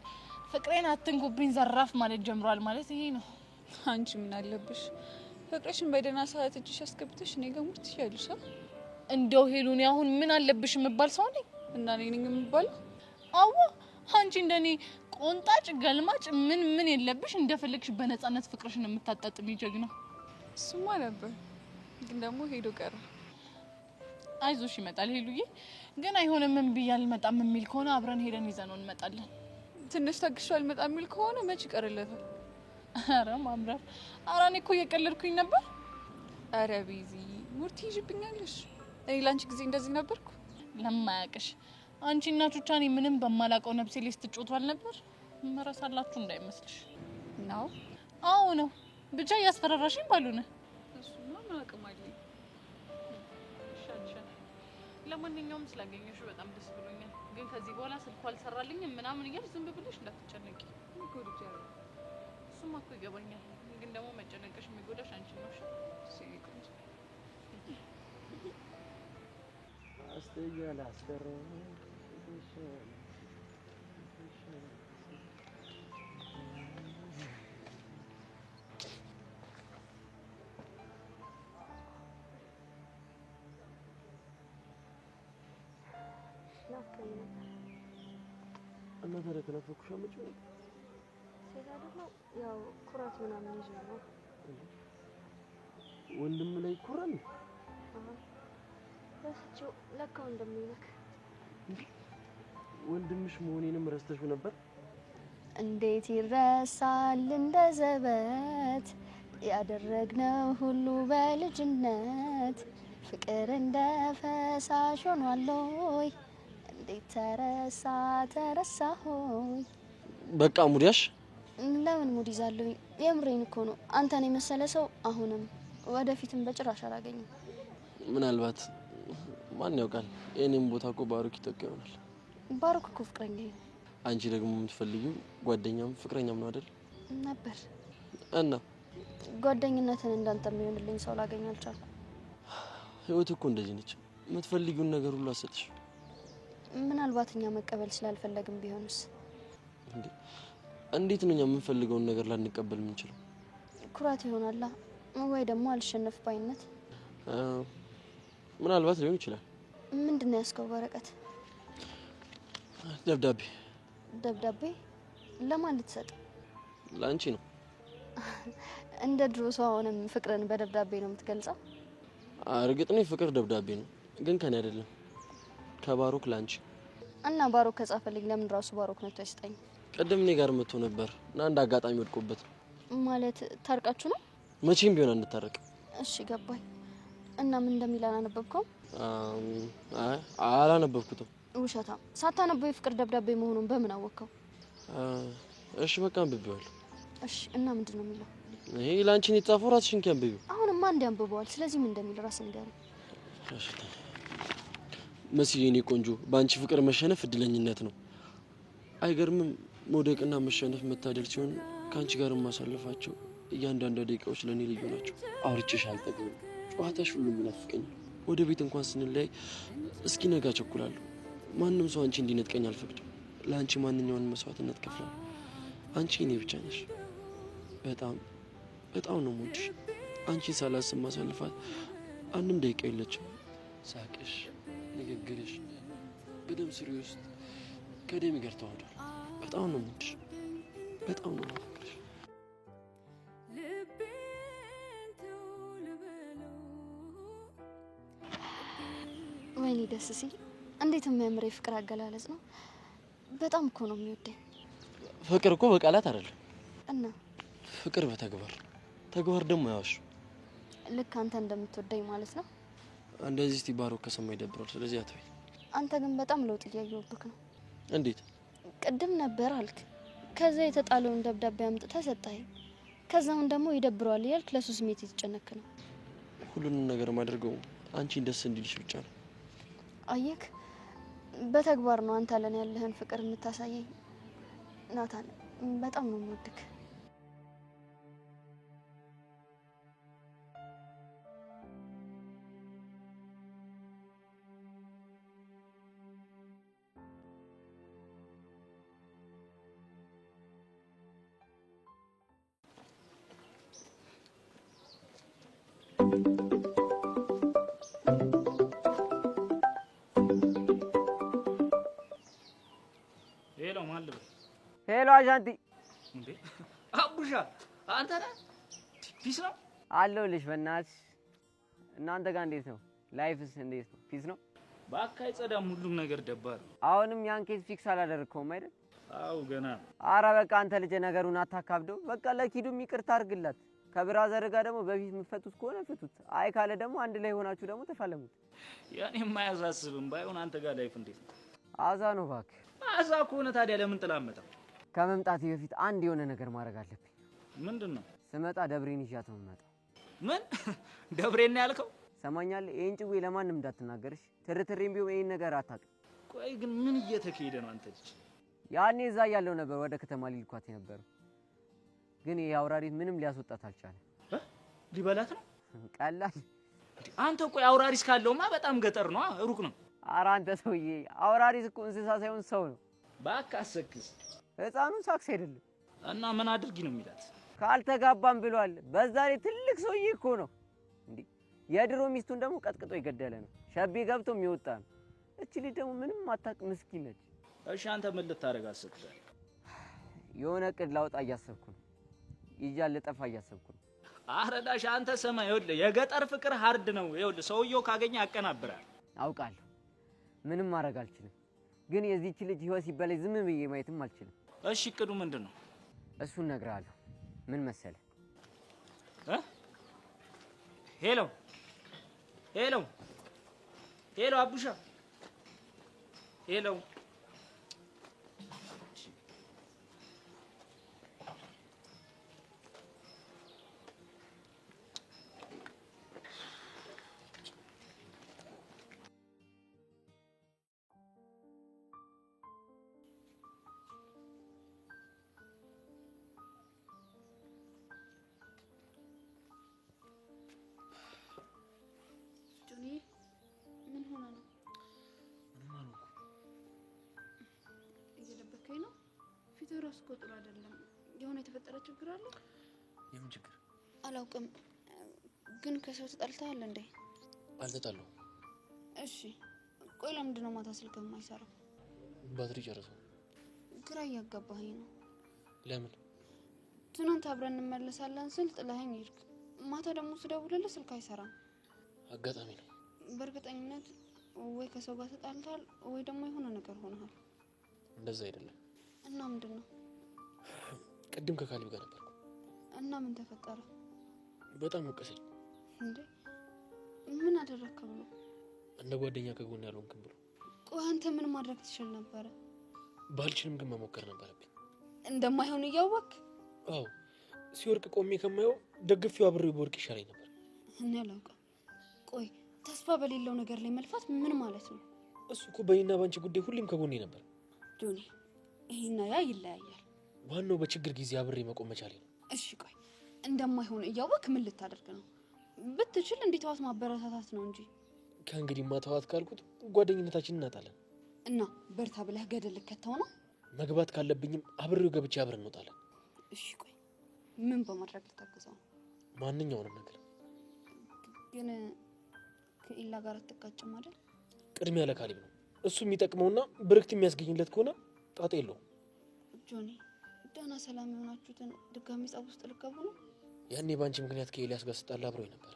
ፍቅሬን አትንኩብኝ ዘራፍ ማለት ጀምሯል ማለት ይሄ ነው። አንቺ ምን አለብሽ? ፍቅርሽን በደህና ሰዓት እጅሽ አስገብተሽ እኔ ጋር ሙት ትያለሽ። እንደው ሄሉን አሁን ምን አለብሽ የምባል ሰው ነኝ እና እኔ ነኝ የምባለው? አዎ አንቺ እንደኔ ቆንጣጭ ገልማጭ ምን የለብሽ፣ እንደፈለግሽ በነፃነት ፍቅርሽን የምታጣጥሚ ጀግና። እሱማ ነበር፣ ግን ደግሞ ሄዶ ቀረ። አይዞሽ ይመጣል ሄሉዬ። ግን አይሆንም እምቢ አልመጣም የሚል ከሆነ አብረን ሄደን ይዘነው እንመጣለን። ትንሽ ታግሾ አልመጣም የሚል ከሆነ መች ይቀርለታል? ኧረ ማምረር። ኧረ እኔ እኮ እየቀለድኩኝ ነበር። ኧረ ቢዚ ሙርቲ ይዥብኛለሽ። እኔ ለአንቺ ጊዜ እንደዚህ ነበርኩ? ለማያውቅሽ አንቺ እና ቹቻ እኔ ምንም በማላውቀው ነብሴ ላይ ስትጮቷል ነበር። መረሳላችሁ እንዳይመስልሽ ነው። አዎ ነው። ብቻ እያስፈራራሽኝ ባሉነ እሱማ ምን አቅም አለኝ። ለማንኛውም ስላገኘሽው በጣም ደስ ብሎኛል። ግን ከዚህ በኋላ ስልኩ አልሰራልኝም ምናምን እያልሽ ዝም ብለሽ እንዳትጨነቂ። እሱማ እኮ ይገባኛል። ግን ደግሞ መጨነቅሽ የሚጎዳሽ አንቺ ነው። እሺ ቆንጆ አስተያየላ አስቀረ እና ታዲያ ከናፈኩሽ አመጪ ነው ሴት አይደለም ያው ኩራት ምናምን ይዞ ነው። ወንድም ላይ ኩራን ረስቼው ለካ እንደሚልክ ወንድምሽ መሆኔንም ረስተሽው ነበር? እንዴት ይረሳል እንደ ዘበት ያደረግነው ሁሉ በልጅነት ፍቅር እንደ ፈሳሽ ሆኗል ሆይ እንዴት ተረሳ ሆይ። በቃ ሙዲያሽ ለምን ሙድ ይዛለሁ? የምሬን እኮ ነው። አንተን የመሰለ ሰው አሁንም ወደፊትም በጭራሽ አላገኝም። ምናልባት ማን ያውቃል? የኔም ቦታ እኮ ባሩክ ይተካ ይሆናል። ባሩክ እኮ ፍቅረኛዬ ነው። አንቺ ደግሞ የምትፈልጊው ጓደኛም ፍቅረኛም ነው አይደል? ነበር እና ጓደኝነትን እንዳንተ የሚሆንልኝ ሰው ላገኝ አልቻልኩም። ህይወት እኮ እንደዚህ ነች። የምትፈልጊውን ነገር ሁሉ አሰጥሽ። ምናልባት እኛ መቀበል ስላልፈለግን ቢሆንስ? እንዴት ነው እኛ የምንፈልገውን ነገር ላንቀበል የምንችለው? ኩራት ይሆናላ ወይ ደግሞ አልሸነፍ ባይነት። ምናልባት ሊሆን ይችላል። ምንድነው ያስከው? ወረቀት? ደብዳቤ። ደብዳቤ ለማን ልትሰጥ? ላንቺ ነው። እንደ ድሮ ሰው አሁንም ፍቅርን በደብዳቤ ነው የምትገልጸው? እርግጥ ነው ፍቅር ደብዳቤ ነው፣ ግን ከኔ አይደለም ከባሩክ ላንቺ። እና ባሩክ ከጻፈልኝ ለምን ራሱ ባሩክ ነው ተስጠኝ? ቀደም እኔ ጋር መጥቶ ነበር እና አንድ አጋጣሚ ወድቆበት። ማለት ታርቃችሁ ነው? መቼም ቢሆን አንታረቅ። እሺ ገባኝ። እና ምን እንደሚል አላነበብከውም? አይ አላነበብኩትም። ውሸታም! ሳታነበው የፍቅር ደብዳቤ መሆኑን በምን አወቅከው? እሺ በቃ አንብቤዋለሁ። እሺ እና ምንድን ነው የሚለው? ይሄ ላንቺ ነው የተጻፈው፣ ራስሽን አንብቢው። አሁንማ አንዴ አንብበዋል። ስለዚህ ምን እንደሚል ራስን ንገረኝ። እሺ መስዬ የኔ ቆንጆ፣ በአንቺ ፍቅር መሸነፍ እድለኝነት ነው። አይገርምም? መውደቅና መሸነፍ መታደል ሲሆን ከአንቺ ጋር የማሳልፋቸው እያንዳንዱ ደቂቃዎች ለእኔ ልዩ ናቸው። አውርቼሽ አልጠግብም። ጨዋታሽ ሁሉም ይናፍቀኛል። ወደ ቤት እንኳን ስንለያይ እስኪ ነጋ ቸኩላለሁ። ማንም ሰው አንቺ እንዲነጥቀኝ አልፈቅድም። ለአንቺ ማንኛውንም መስዋዕትነት ከፍላለሁ። አንቺ እኔ ብቻ ነሽ። በጣም በጣም ነው የምወድሽ። አንቺን ሳላስብ ማሳልፋት አንድም ደቂቃ የለችም። ሳቅሽ፣ ንግግርሽ በደም ስሬ ውስጥ ከደም ጋር ተዋህዷል። በጣም ነው የምወድሽ። በጣም ነው የማፈቅርሽ። ወይኔ ደስ ሲል! እንዴት የሚያምር የፍቅር አገላለጽ ነው። በጣም እኮ ነው የሚወደኝ። ፍቅር እኮ በቃላት አይደለም እና ፍቅር በተግባር ተግባር ደግሞ ያዋሽ። ልክ አንተ እንደምትወደኝ ማለት ነው። እንደዚህ እስቲ ባሩክ ከሰማ ይደብራል። ስለዚህ አትበይ። አንተ ግን በጣም ለውጥ እያየሁብህ ነው። እንዴት? ቅድም ነበር አልክ፣ ከዛ የተጣለውን ደብዳቤ አምጥተህ ሰጠኸኝ፣ ከዛውን ደግሞ ይደብረዋል እያልክ ለሱ ስሜት የተጨነክ ነው። ሁሉንም ነገር ማድረገው አንቺን ደስ እንዲልሽ ብቻ ነው። አየክ፣ በተግባር ነው አንተ ለኔ ያለህን ፍቅር የምታሳየኝ። ናታን፣ በጣም ነው የምወድክ። ሄሎ ማልበ ሄሎ አሻንቲ። እንዴ አቡሻ አንተ ነህ? ፒስ ነው አለሁልሽ። በእናትሽ እናንተ ጋር እንዴት ነው? ላይፍስ እንዴት ነው? ፒስ ነው? በአካይ ጸዳም፣ ሁሉም ነገር ደባር። አሁንም ያን ኬስ ፊክስ አላደረግከውም አይደል? አው ገና። አረ በቃ አንተ ልጅ ነገሩን አታካብደው። በቃ ለኪዱም ይቅርታ አድርግላት። ከብራዘር ጋር ደግሞ በፊት የምትፈቱት ከሆነ ፍቱት። አይ ካለ ደግሞ አንድ ላይ ሆናችሁ ደግሞ ተፋለሙት። ያኔ የማያሳስብም ባይሆን አንተ ጋር ላይፍ እንዴት ነው? አዛ ነው እባክህ። አዛ ከሆነ ታዲያ ለምን ጥላመጣ? ከመምጣቴ በፊት አንድ የሆነ ነገር ማድረግ አለብኝ። ምንድነው? ስመጣ ደብሬን ይዣት ነው የምመጣው። ምን ደብሬን ያልከው? ሰማኛለህ? ይሄን ጭዌ ለማንም እንዳትናገርሽ። ትርትሬም ቢሆን ይሄን ነገር አታውቅም። ቆይ ግን ምን እየተካሄደ ነው? አንተ ልጅ ያኔ እዛ ያለው ነበር ወደ ከተማ ሊልኳት የነበረው፣ ግን ይሄ አውራሪስ ምንም ሊያስወጣት አልቻለም። ሊበላት ነው? ቀላል። አንተ ቆይ አውራሪስ ካለውማ በጣም ገጠር ነው፣ ሩቅ ነው። ኧረ አንተ ሰውዬ አውራሪስ እኮ እንስሳ ሳይሆን ሰው ነው። እባክህ አሰክስ። ህፃኑን ሳክስ አይደለም። እና ምን አድርጊ ነው የሚላት? ካልተጋባም ብሏል። በዛ ላይ ትልቅ ሰውዬ እኮ ነው እንዴ። የድሮ ሚስቱን ደግሞ ቀጥቅጦ የገደለ ነው። ሸቤ ገብቶ የሚወጣ ነው። እቺ ልጅ ደግሞ ምንም አታውቅ ምስኪን ነች። እሺ አንተ ምን ልታደርግ አስበሃል? የሆነ እቅድ ላውጣ እያሰብኩ ነው። ይዣት ልጠፋ እያሰብኩ ነው። አረዳሽ አንተ ሰማ፣ ይኸውልህ የገጠር ፍቅር ሀርድ ነው። ይኸውልህ ሰውየው ካገኘ ያቀናብራል። አውቃለሁ። ምንም ማድረግ አልችልም፣ ግን የዚህች ልጅ ህይወት ሲበላሽ ዝም ብዬ ማየትም አልችልም። እሺ እቅዱ ምንድን ነው? እሱን እነግርሃለሁ። ምን መሰለህ፣ ሄሎ ሄሎ ሄሎ አቡሻ ሄሎ ጆኒ ምን ሆነ ነው? ምንም አልሆንኩም። እየደበከኝ ነው? ፊትህ ራሱ እኮ ጥሩ አይደለም። የሆነ የተፈጠረ ችግር አለ? የምን ችግር? አላውቅም፣ ግን ከሰው ተጣልተሃል እንዴ? አልተጣለሁም። እሺ ቆይ ለምንድን ነው ማታ ስልክ የማይሰራው? ባትሪ ጨርሰው። ግራ እያጋባኸኝ ነው። ለምን? ትናንት አብረን እንመለሳለን ስል ጥለኸኝ ሄድክ። ማታ ደግሞ ስደውልልህ ስልክ አይሰራም። አጋጣሚ ነው። በእርግጠኝነት ወይ ከሰው ጋር ተጣልተሃል ወይ ደግሞ የሆነ ነገር ሆነሃል። እንደዛ አይደለም። እና ምንድን ነው? ቅድም ከካሊብ ጋር ነበርኩ። እና ምን ተፈጠረ? በጣም ወቀሰኝ። እንዴ ምን አደረግክ ብሎ? እንደ ጓደኛ ከጎን ያልሆንክም ብሎ። ቆይ አንተ ምን ማድረግ ትችል ነበረ? ባልችልም ግን መሞከር ነበረብኝ። እንደማይሆን እያወቅህ? አዎ ሲወርቅ ቆሜ ከማየው ደግፌው አብሬው በወርቅ ይሻለኝ ነበር። እኔ አላውቅም። ቆይ ተስፋ በሌለው ነገር ላይ መልፋት ምን ማለት ነው? እሱ እኮ በእኔና ባንቺ ጉዳይ ሁሌም ከጎኔ ነበር። ጆኒ ይሄና ያ ይለያያል። ዋናው በችግር ጊዜ አብሬ መቆም መቻሌ ነው። እሺ ቆይ እንደማይሆን እያወቅህ ምን ልታደርግ ነው? ብትችል እንዲተዋት ማበረታታት ነው እንጂ። ከእንግዲህ ማተዋት ካልኩት ጓደኝነታችን እናጣለን። እና በርታ ብለህ ገደል ልከተው ነው? መግባት ካለብኝም አብሬው ገብቼ አብረን እንወጣለን። እሺ ቆይ ምን በማድረግ ልታገዘው ነው? ማንኛውንም ነገር። ግን ከኢላ ጋር አትጋጭም አይደል? ቅድሚያ ለካሊብ ነው። እሱ የሚጠቅመውና ብርክት የሚያስገኝለት ከሆነ ጣጣ የለውም። ጆኒ ደህና ሰላም የሆናችሁትን ድጋሚ ጸብ ውስጥ ልገቡ ነው? ያኔ ባንቺ ምክንያት ከኤልያስ ጋር ስጣላ አብሮኝ ነበር።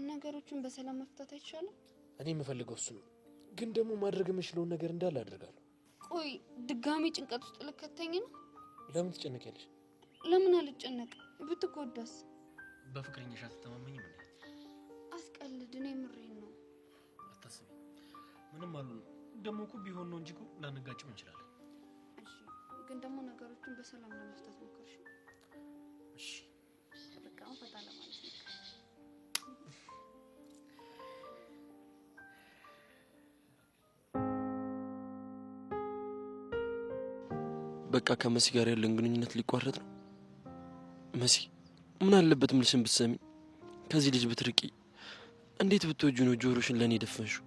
ነገሮችን በሰላም መፍታት አይቻልም? እኔ የምፈልገው እሱ ነው። ግን ደግሞ ማድረግ የምችለውን ነገር እንዳለ አደርጋለሁ። ቆይ ድጋሚ ጭንቀት ውስጥ ልከተኝ ነው? ለምን ትጨነቂያለሽ? ለምን አልጨነቅ? ብትጎዳስ? በፍቅረኛሽ አትተማመኝም እንዴ? አስቀልድ፣ እኔ ምሬን ነው። አታስቢ፣ ምንም አልሆንም። ደግሞ እኮ ቢሆን ነው እንጂ እኮ ላንጋጭም እንችላለን። እሺ፣ ግን ደግሞ ነገሮችን በሰላም ለመፍታት ሞክርሽ። እሺ፣ በቃ ፈታ ለማለት ነው። በቃ ከመሲ ጋር ያለን ግንኙነት ሊቋረጥ ነው። መሲ ምን አለበት ምልሽን ብትሰሚ፣ ከዚህ ልጅ ብትርቂ። እንዴት ብትወጁ ነው ጆሮሽን ለኔ ደፈንሽው?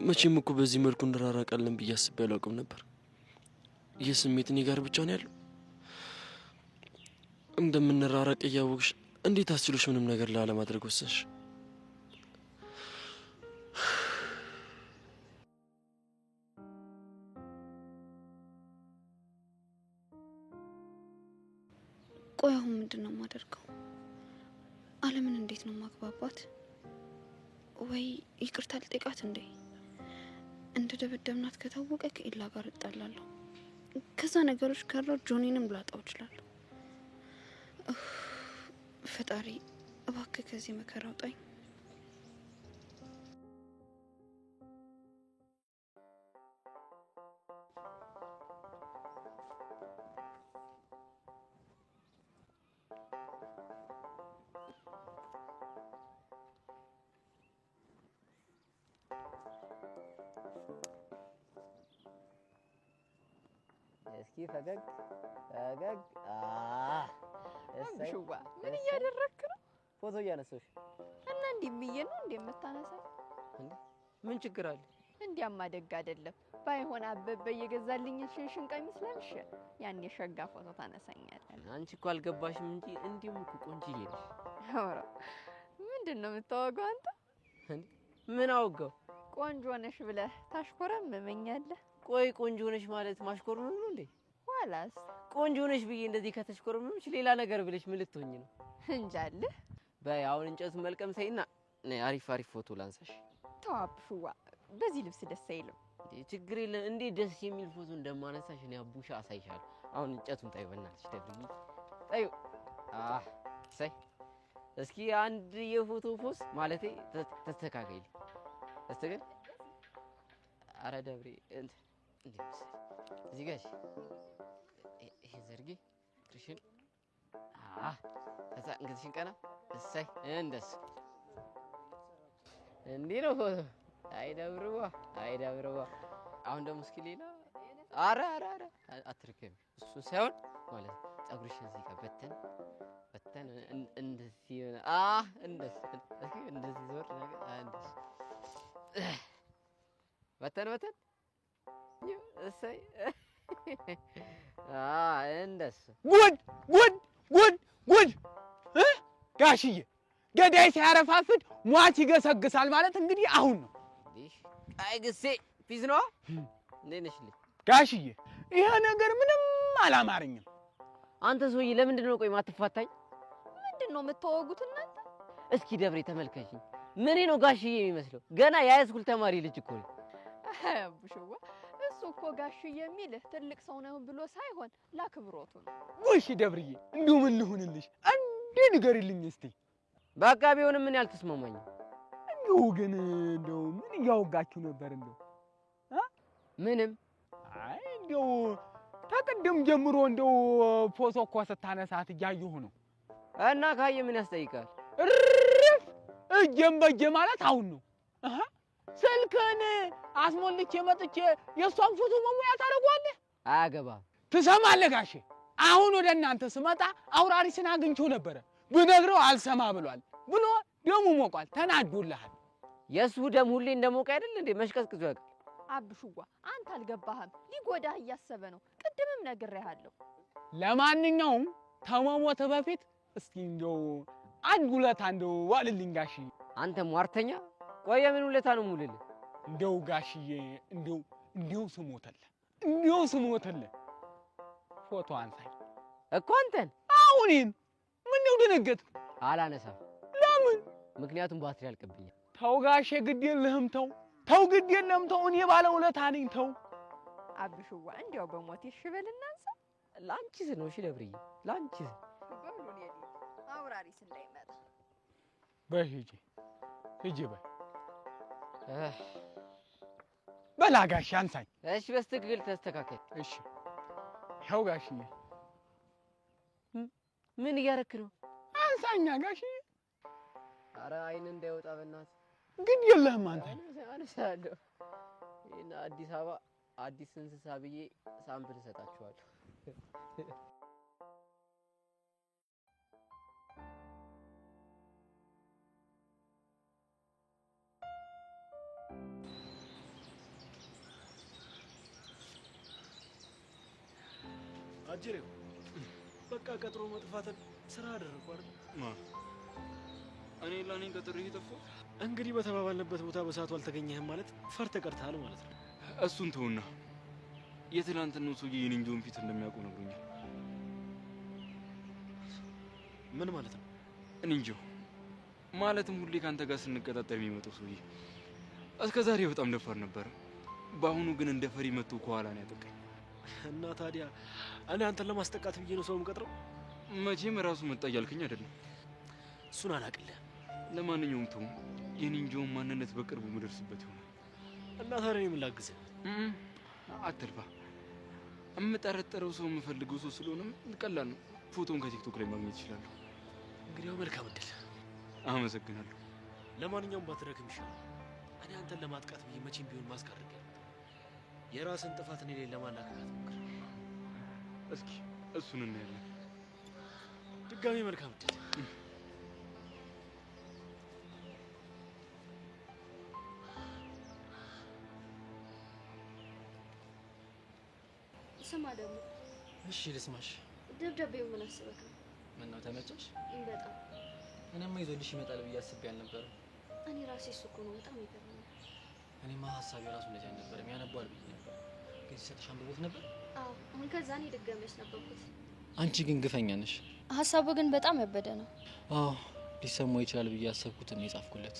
መቼም እኮ በዚህ መልኩ እንራራቃለን ብዬ አስቤ አላውቅም ነበር። ይህ ስሜት እኔ ጋር ብቻ ነው ያለው? እንደምንራራቅ እያወቅሽ እንዴት አስችሎሽ ምንም ነገር ላለማድረግ ወሰንሽ? ቆይ አሁን ምንድን ነው የማደርገው? አለምን እንዴት ነው ማግባባት? ወይ ይቅርታ ልጠይቃት እንዴ? እንደ ደበደብናት ከታወቀ ከኢላ ጋር እጣላለሁ። ከዛ ነገሮች ከረር ጆኒንም ላጣው እችላለሁ። ፈጣሪ እባክህ ከዚህ መከራ አውጣኝ። እስኪ ፈገግ ፈገግ። ሽዋ ምን እያደረክ ነው? ፎቶ እያነሳሽ እና እንዲህ ብዬ ነው እንዴ የምታነሳኝ? እንዴ ምን ችግር አለ? እንዲያማ ደግ አይደለም። ባይሆን አበበ እየገዛልኝ ሽንሽን ቀሚስ ለብሼ ያን የሸጋ ፎቶ ታነሳኛለህ። አንቺ እኮ አልገባሽም እንጂ እንዲሁም እኮ ቆንጆዬ ነሽ። ኧረ ምንድን ነው የምታወጋው አንተ? እንዴ ምን አወጋው? ቆንጆ ነሽ ብለህ ታሽኮረመመኛለህ። ቆይ ቆንጆ ነሽ ማለት ማሽኮርመም ነው እንዴ? ዋላስ ቆንጆ ነሽ ብዬ እንደዚህ ከተሽኮረመምሽ ሌላ ነገር ብለሽ ምን ልትሆኝ ነው? እንጃልህ። በይ አሁን እንጨቱን መልቀም ሰይና አሪፍ አሪፍ ፎቶ ላንሳሽ። ተዋብሽዋ በዚህ ልብስ ደስ አይልም። ችግር የለም። እንዴት ደስ የሚል ፎቶ እንደማነሳሽ እኔ አቡሻ አሳይሻለሁ። አሁን እንጨቱን ጣዩ፣ በእናትሽ ደብልኝ ጣዩ። ሳይ እስኪ አንድ የፎቶ ፖዝ ማለቴ ተስተካከል እስተገል አረ ደብሬ እንዴ እዚህ ጋር ይሄ ዘርጊ ትሽን ከዛ እንግዲህሽን ቀና እሰይ እንደሱ እንዲህ ነው ፎቶ። አይደብርዋ አሁን ደግሞ እስኪ ሌላ አረ አትርከም እሱ ሳይሆን ማለት ፀጉርሽን እዚህ ጋር በተን እንደዚህ እንደዚህ ዞር ነገር እንደዚህ በተን እሰይ እንደሱ ጉድ ጋሽዬ ገዳይ ሲያረፋፍድ ሟች ይገሰግሳል ማለት እንግዲህ አሁን ነው። አይ ግሴ ፊዝ ነው እንዴ ነሽ ጋሽዬ? ይሄ ነገር ምንም አላማረኝም። አንተ ሰውዬ ለምንድን ነው ቆይ ማትፋታኝ? ምንድን ነው የምትወጉት እናንተ? እስኪ ደብሬ ተመልከሽኝ። ምን ነው ጋሽዬ የሚመስለው? ገና የሃይስኩል ተማሪ ልጅ እኮ ነው። አቡሽዋ እሱ እኮ ጋሽዬ የሚልህ ትልቅ ሰው ነው ብሎ ሳይሆን ላክብሮቱ ነው። ውይ ደብርዬ እንደው ምን ልሁንልሽ? አንዴ ንገሪልኝ እስቲ። በቃ ቢሆንም ምን ያልተስማማኝ እንደው ግን እንደው ምን እያወጋችሁ ነበር? እንደው ምንም አይ እንደው ተቀደም ጀምሮ እንደው ፎቶ እኮ ስታነሳት እያየሁ ነው። እና ካየ ምን ያስጠይቃል? እጀም በጀ ማለት አሁን ነው። ስልክን አስሞልቼ መጥቼ የእሷን ፎቶ መሙያ ታደርጓለህ? አያገባም። ትሰማለህ ጋሼ? አሁን ወደ እናንተ ስመጣ አውራሪስን አግኝቼው ነበረ። ብነግረው አልሰማ ብሏል ብሎ ደሙ ሞቋል። ተናዶልሃል። የእሱ ደም ሁሌ እንደሞቀ አይደል እንዴ? መሽቀዝቅዞ ያውቃል። አብሽዋ አንተ አልገባህም። ሊጎዳህ እያሰበ ነው። ቅድምም ነግሬሃለሁ። ለማንኛውም ተመሞተ በፊት እስኪ እንደው አንድ ውለታ እንደው ዋልልኝ ጋሽዬ። አንተ ሟርተኛ! ቆይ ምን ውለታ ነው ሙልልህ? እንደው ጋሽዬ እንደው ስሞተልህ ፎቶ አንሳኝ እኮ አንተን። አሁን ምን ነው ደነገጥክ? አላነሳም። ለምን? ምክንያቱም ባትሪ አልቀብኛል። ተው ጋሼ ግድ የለህም ተው ግድ የለም ተው። እኔ ባለ ውለታ ነኝ ተው። አብሽዋ እንዲያው በሞት ይሽበል እናንሳ። ላንቺ ስል ነው። እሺ ደብርዬ ላንቺ ስል በሉን የኔ አውራሪስ እንዳይመጣ በይ ሂጂ በላ ጋሼ አንሳኝ። እሺ በስትክክል ተስተካከል። እሺ ይኸው ጋሽዬ። ምን እያረክ ነው? አንሳኛ ጋሽዬ። ኧረ አይን እንዳይወጣ በእናትህ። ግን የለህም አንተ። አነሳለሁ። ይሄን አዲስ አበባ አዲስ እንስሳ ብዬ ሳምፕል እሰጣችኋለሁ። አጅሬው በቃ ቀጥሮ መጥፋትን ስራ አደረኩ አይደል? እኔ ለኔ ቀጥሮ እየጠፋሁ እንግዲህ በተባባልንበት ቦታ በሰዓቱ አልተገኘህም ማለት ፈርተ ቀርተሃል ማለት ነው። እሱን ተውና የትላንትናው ሰውዬ የኔን ጆን ፊት እንደሚያውቁ ነግሮኛል። ምን ማለት ነው? እኔ እንጃ። ማለትም ሁሌ ካንተ ጋር ስንቀጣጠር የሚመጣው ሰውዬ እስከ ዛሬ በጣም ደፋር ነበር። በአሁኑ ግን እንደ ፈሪ መጥቶ ከኋላ ነው ያጠቃኝ። እና ታዲያ እኔ አንተን ለማስጠቃት ብዬ ነው ሰው የምቀጥረው? መቼም ራሱ መጣ እያልከኝ አይደለም። እሱን አላቅልህ። ለማንኛውም ተው፣ የኔን ጆን ማንነት በቅርቡ ምደርስበት ይሆናል። እና ታዲያ እኔ ምን ላግዝህ? አትልፋ። የምጠረጠረው ሰው የምፈልገው ሰው ስለሆነም ቀላል ነው። ፎቶን ከቲክቶክ ላይ ማግኘት ይችላል። እንግዲያው መልካም እድል። አመሰግናለሁ። ለማንኛውም ባትረክም ይሻላል። እኔ አንተን ለማጥቃት ብዬ መቼም ቢሆን ማስቀረግ የራስን ጥፋት እኔ ላይ ለማላከት ሞክር። እስኪ እሱን እናያለን። ድጋሚ መልካም እድል። ስማ ደግሞ። እሺ ልስማሽ። ደብዳቤው ምን አስበህ ነው? ምን ነው ተመቸሽ? በጣም እኔማ ይዞልሽ ይመጣል ብዬ አስቤ አልነበረም። እኔ ራሴ እሱ እኮ ነው በጣም ይገርመኛል። እኔማ ሀሳቤ ራሱ እንደዚህ አልነበረም። ያነባል ብዬ ነበር፣ ግን ሲሰጥሽ አንብቦት ነበር። አዎ አሁን ከዛ እኔ ድጋሚ ያስነበብኩት። አንቺ ግን ግፈኛ ነሽ። ሀሳቡ ግን በጣም ያበደ ነው። አዎ ሊሰማው ይችላል ብዬ ያሰብኩትን ነው የጻፍኩለት።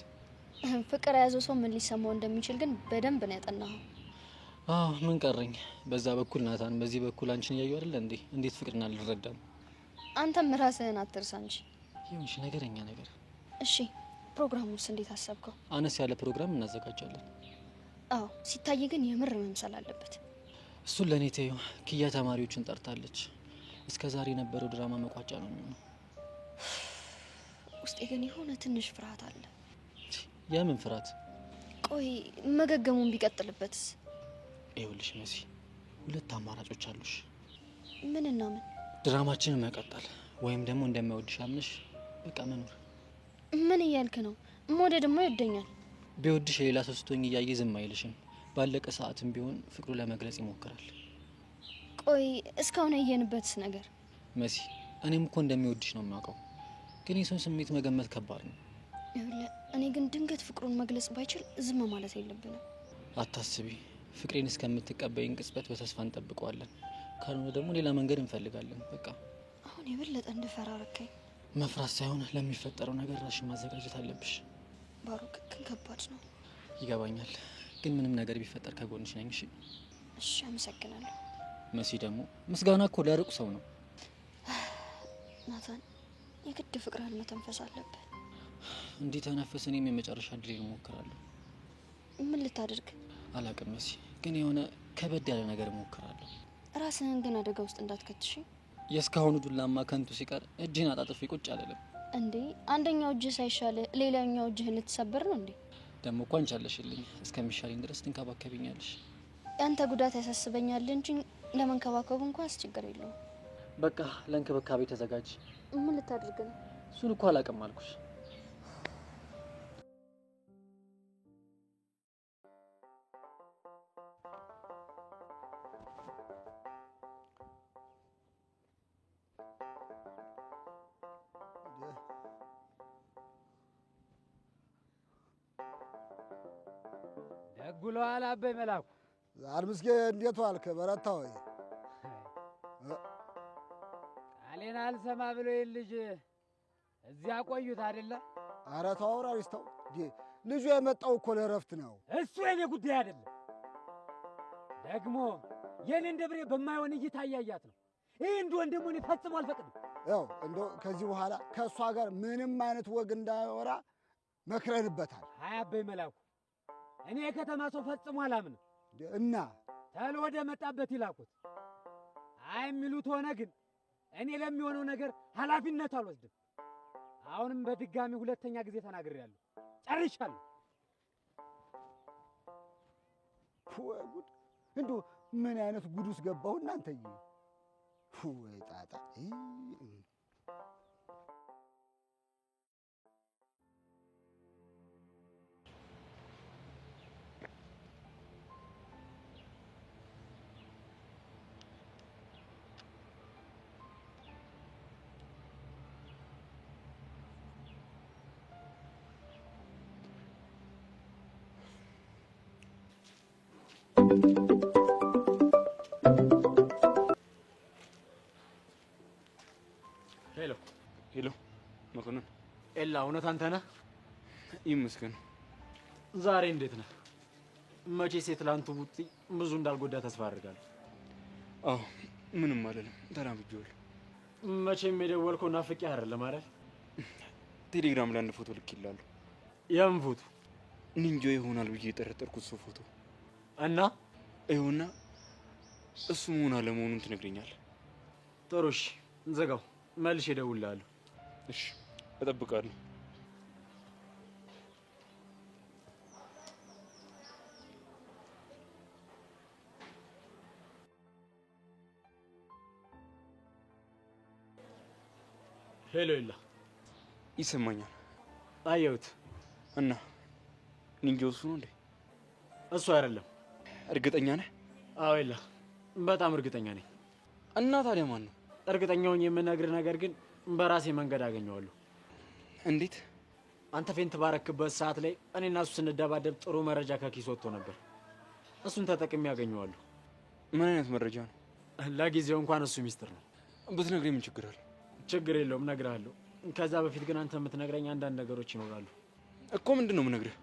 ፍቅር የያዘው ሰው ምን ሊሰማው እንደሚችል ግን በደንብ ነው ያጠናኸው። አዎ ምን ቀረኝ? በዛ በኩል ናታን፣ በዚህ በኩል አንቺን እያየሁ አይደል እንዴ? እንዴት ፍቅርን አልረዳም? አንተም ራስህን አትርሳ እንጂ። ይሁንሽ ነገረኛ ነገር። እሺ ፕሮግራሙስ እንዴት አሰብከው? አነስ ያለ ፕሮግራም እናዘጋጃለን። አዎ ሲታይ ግን የምር መምሰል አለበት። እሱን ለኔ ተይው። ኪያ ተማሪዎችን ጠርታለች። እስከ ዛሬ የነበረው ድራማ መቋጫ ነው የሚሆነው። ውስጤ ግን የሆነ ትንሽ ፍርሃት አለ። የምን ፍርሃት? ቆይ መገገሙን ቢቀጥልበትስ? ይኸውልሽ መሲ፣ ሁለት አማራጮች አሉሽ። ምንና ምን? ድራማችንን መቀጠል ወይም ደግሞ እንደማይወድሽ አምነሽ በቃ መኖር። ምን እያልክ ነው? መውደድማ ይወደኛል። ቢወድሽ የሌላ ሰው ስትሆኝ እያየ ዝም አይልሽም። ባለቀ ሰዓትም ቢሆን ፍቅሩ ለመግለጽ ይሞክራል። ቆይ እስካሁን ያየንበትስ ነገር? መሲ፣ እኔም እኮ እንደሚወድሽ ነው የማውቀው፣ ግን የሰው ስሜት መገመት ከባድ ነው። እኔ ግን ድንገት ፍቅሩን መግለጽ ባይችል ዝም ማለት የለብንም። አታስቢ፣ ፍቅሬን እስከምትቀበይን ቅጽበት በተስፋ እንጠብቀዋለን። ካልሆነ ደግሞ ሌላ መንገድ እንፈልጋለን። በቃ አሁን የበለጠ እንድፈራ አረከኝ። መፍራት ሳይሆን ለሚፈጠረው ነገር ራስሽን ማዘጋጀት አለብሽ። ባሮክ ግን ከባድ ነው። ይገባኛል፣ ግን ምንም ነገር ቢፈጠር ከጎንሽ ነኝ። እሺ? እሺ፣ አመሰግናለሁ። መሲ ደግሞ ምስጋና እኮ ለሩቅ ሰው ነው። ናታን፣ የግድ ፍቅርህን መተንፈስ አለብህ። እንዲህ ተነፈስ፣ እኔም የመጨረሻ ድል እሞክራለሁ። ምን ልታደርግ? አላቅም መሲ፣ ግን የሆነ ከበድ ያለ ነገር እሞክራለሁ። ራስህን ግን አደጋ ውስጥ እንዳትከትሽ። የእስካሁኑ ዱላማ ከንቱ ሲቀር እጅህን አጣጥፌ ቁጭ አልልም። እንዴ አንደኛው እጅህ ሳይሻል ሌላኛው እጅህን ልትሰበር ነው እንዴ? ደግሞ እኮ አንቺ አለሽልኝ። እስከሚሻለኝ ድረስ ትንከባከቢኛለሽ። ያንተ ጉዳት ያሳስበኛል እንጂ ለመንከባከቡ እንኳን አስቸገር የለውም። በቃ ለእንክብካቤ ተዘጋጅ። ምን ልታደርግ ነው? እሱን እኮ አላቅም አልኩሽ። ደጉለዋል አበይ መላኩ። አልምስጌ እንዴት ዋልክ? በረታ ወይ? ቃሌን አልሰማ ብሎ ልጅ እዚያ ቆዩት አይደለ? ኧረ ተው አውራሪስ ተው። ልጁ የመጣው እኮ ለእረፍት ነው። እሱ የኔ ጉዳይ አይደለም። ደግሞ የኔን ደብሬ በማይሆን እይታ እያያት ነው። ይህ እንደሆን ደግሞ እኔ ፈጽሞ አልፈቅድም። ያው እንደው ከዚህ በኋላ ከእሷ ጋር ምንም አይነት ወግ እንዳያወራ መክረንበታል። አይ አበይ መላኩ፣ እኔ የከተማ ሰው ፈጽሞ አላምንም። እና ተሎ ወደ መጣበት ይላኩት። አይ የሚሉት ሆነ ግን እኔ ለሚሆነው ነገር ኃላፊነት አልወስድም። አሁንም በድጋሚ ሁለተኛ ጊዜ ተናግሬያለሁ። ጨርሻለሁ። ወይ ጉድ! እንደው ምን አይነት ጉድ ውስጥ ገባሁ እናንተዬ! ወይ ጣጣ! ሄሎ ሄሎ፣ መኮንን። ኤላ፣ እውነት አንተ ነህ? ይመስገን። ዛሬ እንዴት ነህ? መቼ ሴት ላንቱ ቡጢ ብዙ እንዳልጎዳ ተስፋ አድርጋለሁ። አዎ፣ ምንም አልልም። ተራምጄዋለሁ። መቼም የደወልከው ናፍቄ አይደለም አይደል? ቴሌግራም ላይ አንድ ፎቶ ልክ ይላሉ። የምን ፎቶ? ኒንጆ ይሆናል ብዬ የጠረጠርኩት ሰው ፎቶ እና ይኸውና፣ እሱ መሆን አለመሆኑን ትነግረኛለህ? ጥሩ፣ እሺ፣ ዘጋው። መልሼ እደውልልሃለሁ። እሺ፣ እጠብቃለሁ። ሄሎ ኤላ። ይሰማኛል። አየሁት። እና ኒንጆ እሱ ነው እንዴ? እሱ አይደለም። እርግጠኛ ነህ? አዎ ኤላ፣ በጣም እርግጠኛ ነኝ። እና ታዲያ ማን ነው? እርግጠኛውን የምነግርህ ነገር ግን በራሴ መንገድ አገኘዋለሁ። እንዴት? አንተ ፌንት ባረክበት ሰዓት ላይ እኔና እሱ ስንደባደብ ጥሩ መረጃ ከኪስ ወጥቶ ነበር። እሱን ተጠቅሜ ያገኘዋለሁ። ምን አይነት መረጃ ነው? ለጊዜው እንኳን እሱ ሚስጥር ነው። ብትነግረኝ ምን ችግር አለ? ችግር የለውም፣ እነግርሃለሁ። ከዛ በፊት ግን አንተ የምትነግረኝ አንዳንድ ነገሮች ይኖራሉ እኮ። ምንድን ነው የምነግርህ?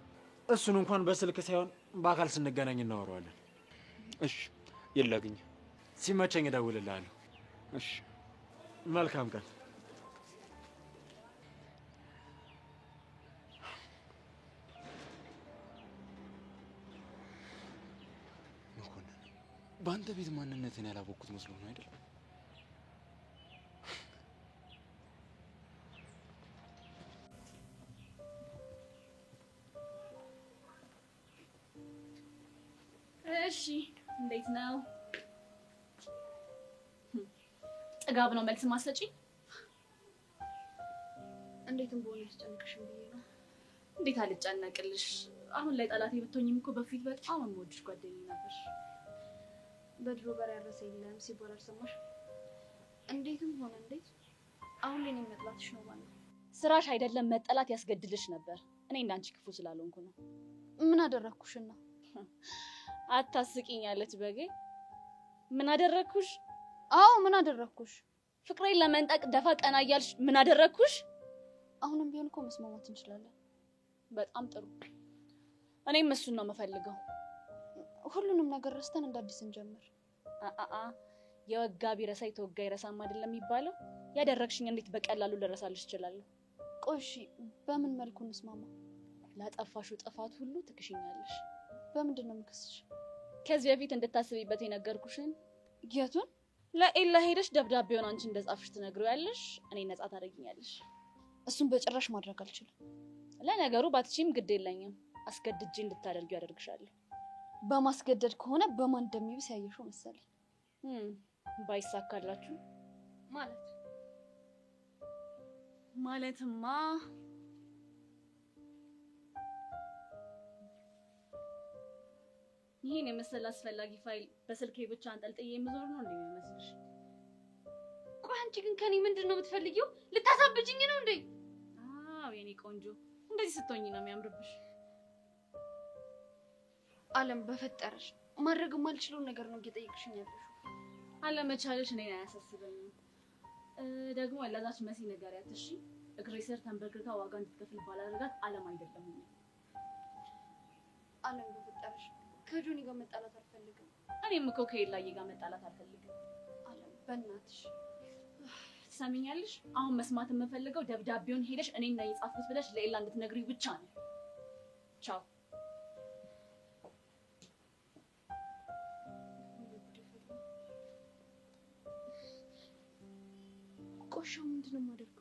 እሱን እንኳን በስልክ ሳይሆን በአካል ስንገናኝ እናወራዋለን። እሺ፣ የላግኝ ሲመቸኝ እደውልልሃለሁ። እሺ፣ መልካም ቀን። በአንተ ቤት ማንነትን ያላወቅኩት መስሎ ነው አይደል? እሺ እንዴት ነው? ጥጋብ ነው መልስ ማሰጪ? እንዴትም በሆነ ያስጨንቅሽም ብዬ ነው። እንዴት አልጨነቅልሽ? አሁን ላይ ጠላቴ ብትሆኝም እኮ በፊት በጣም የምወድሽ ጓደኛዬ ነበር። በድሮ በር ያረሰ የለም ሲባል አልሰማሽ? እንዴትም ሆነ እንዴት አሁን ላይ መጥላትሽ ነው ማለት ነው። ስራሽ አይደለም መጠላት ያስገድልሽ ነበር። እኔ እንዳንቺ ክፉ ስላልሆንኩ ነው። ምን አደረኩሽና? አታስቂኝ አለች በጌ። ምን አደረኩሽ? አዎ ምን አደረኩሽ? ፍቅሬን ለመንጠቅ ደፋ ቀና እያልሽ ምን አደረኩሽ? አሁንም ቢሆን እኮ መስማማት እንችላለን። በጣም ጥሩ። እኔም እሱን ነው የምፈልገው። ሁሉንም ነገር ረስተን እንደ አዲስ እንጀምር። የወጋ ቢረሳ የተወጋ ይረሳም አይደለም የሚባለው? ያደረግሽኝ እንዴት በቀላሉ ልረሳልሽ እችላለሁ? ቆይ እሺ በምን መልኩ እንስማማ? ላጠፋሽው ጥፋት ሁሉ ትክሽኛለሽ። በምንድን ነው የምከስሽ? ከዚህ በፊት እንድታስቢበት የነገርኩሽን። የቱን? ለኤላ ሄደሽ ደብዳቤውን አንቺ እንደጻፍሽ ትነግሪያለሽ፣ እኔ ነጻ ታደርጊኛለሽ። እሱን በጭራሽ ማድረግ አልችልም። ለነገሩ ባትችይም ግድ የለኝም፣ አስገድጄ እንድታደርጊው ያደርግሻለሁ። በማስገደድ ከሆነ በማን እንደሚብስ ያየሽው መሰለኝ። ባይሳካላችሁ ማለትማ ይሄን የመሰለ አስፈላጊ ፋይል በስልኬ ብቻ አንጠልጥዬ የምዞር ነው እንዴ የሚመስልሽ? ቆይ አንቺ ግን ከኔ ምንድን ነው የምትፈልጊው? ልታሳብጅኝ ነው እንዴ? አዎ የኔ ቆንጆ፣ እንደዚህ ስትሆኚ ነው የሚያምርብሽ። አለም በፈጠረሽ ማድረግ የማልችለው ነገር ነው እየጠየቅሽኝ ያለሽው። አለመቻልሽ እኔን አያሳስበኝም። ደግሞ ለዛች መሲ ንገሪያት እሺ። እግሬ ስር ተንበርክካ ዋጋ እንድትከፍል ባላደርጋት አለም አይደለሁም። አለም በፈጠረሽ ከጆኒ ጋር መጣላት አልፈልግም። እኔም እኮ ከኤላዬ ጋር መጣላት አልፈልግም። አለም በእናትሽ ትሰሚኛለሽ? አሁን መስማት የምፈልገው ደብዳቤውን ሄደሽ እኔን ነው የጻፍኩት ብለሽ ለኤላ እንድትነግሪው ብቻ ነው። ቻው። ቆሻው ምንድን ነው የማደርገው?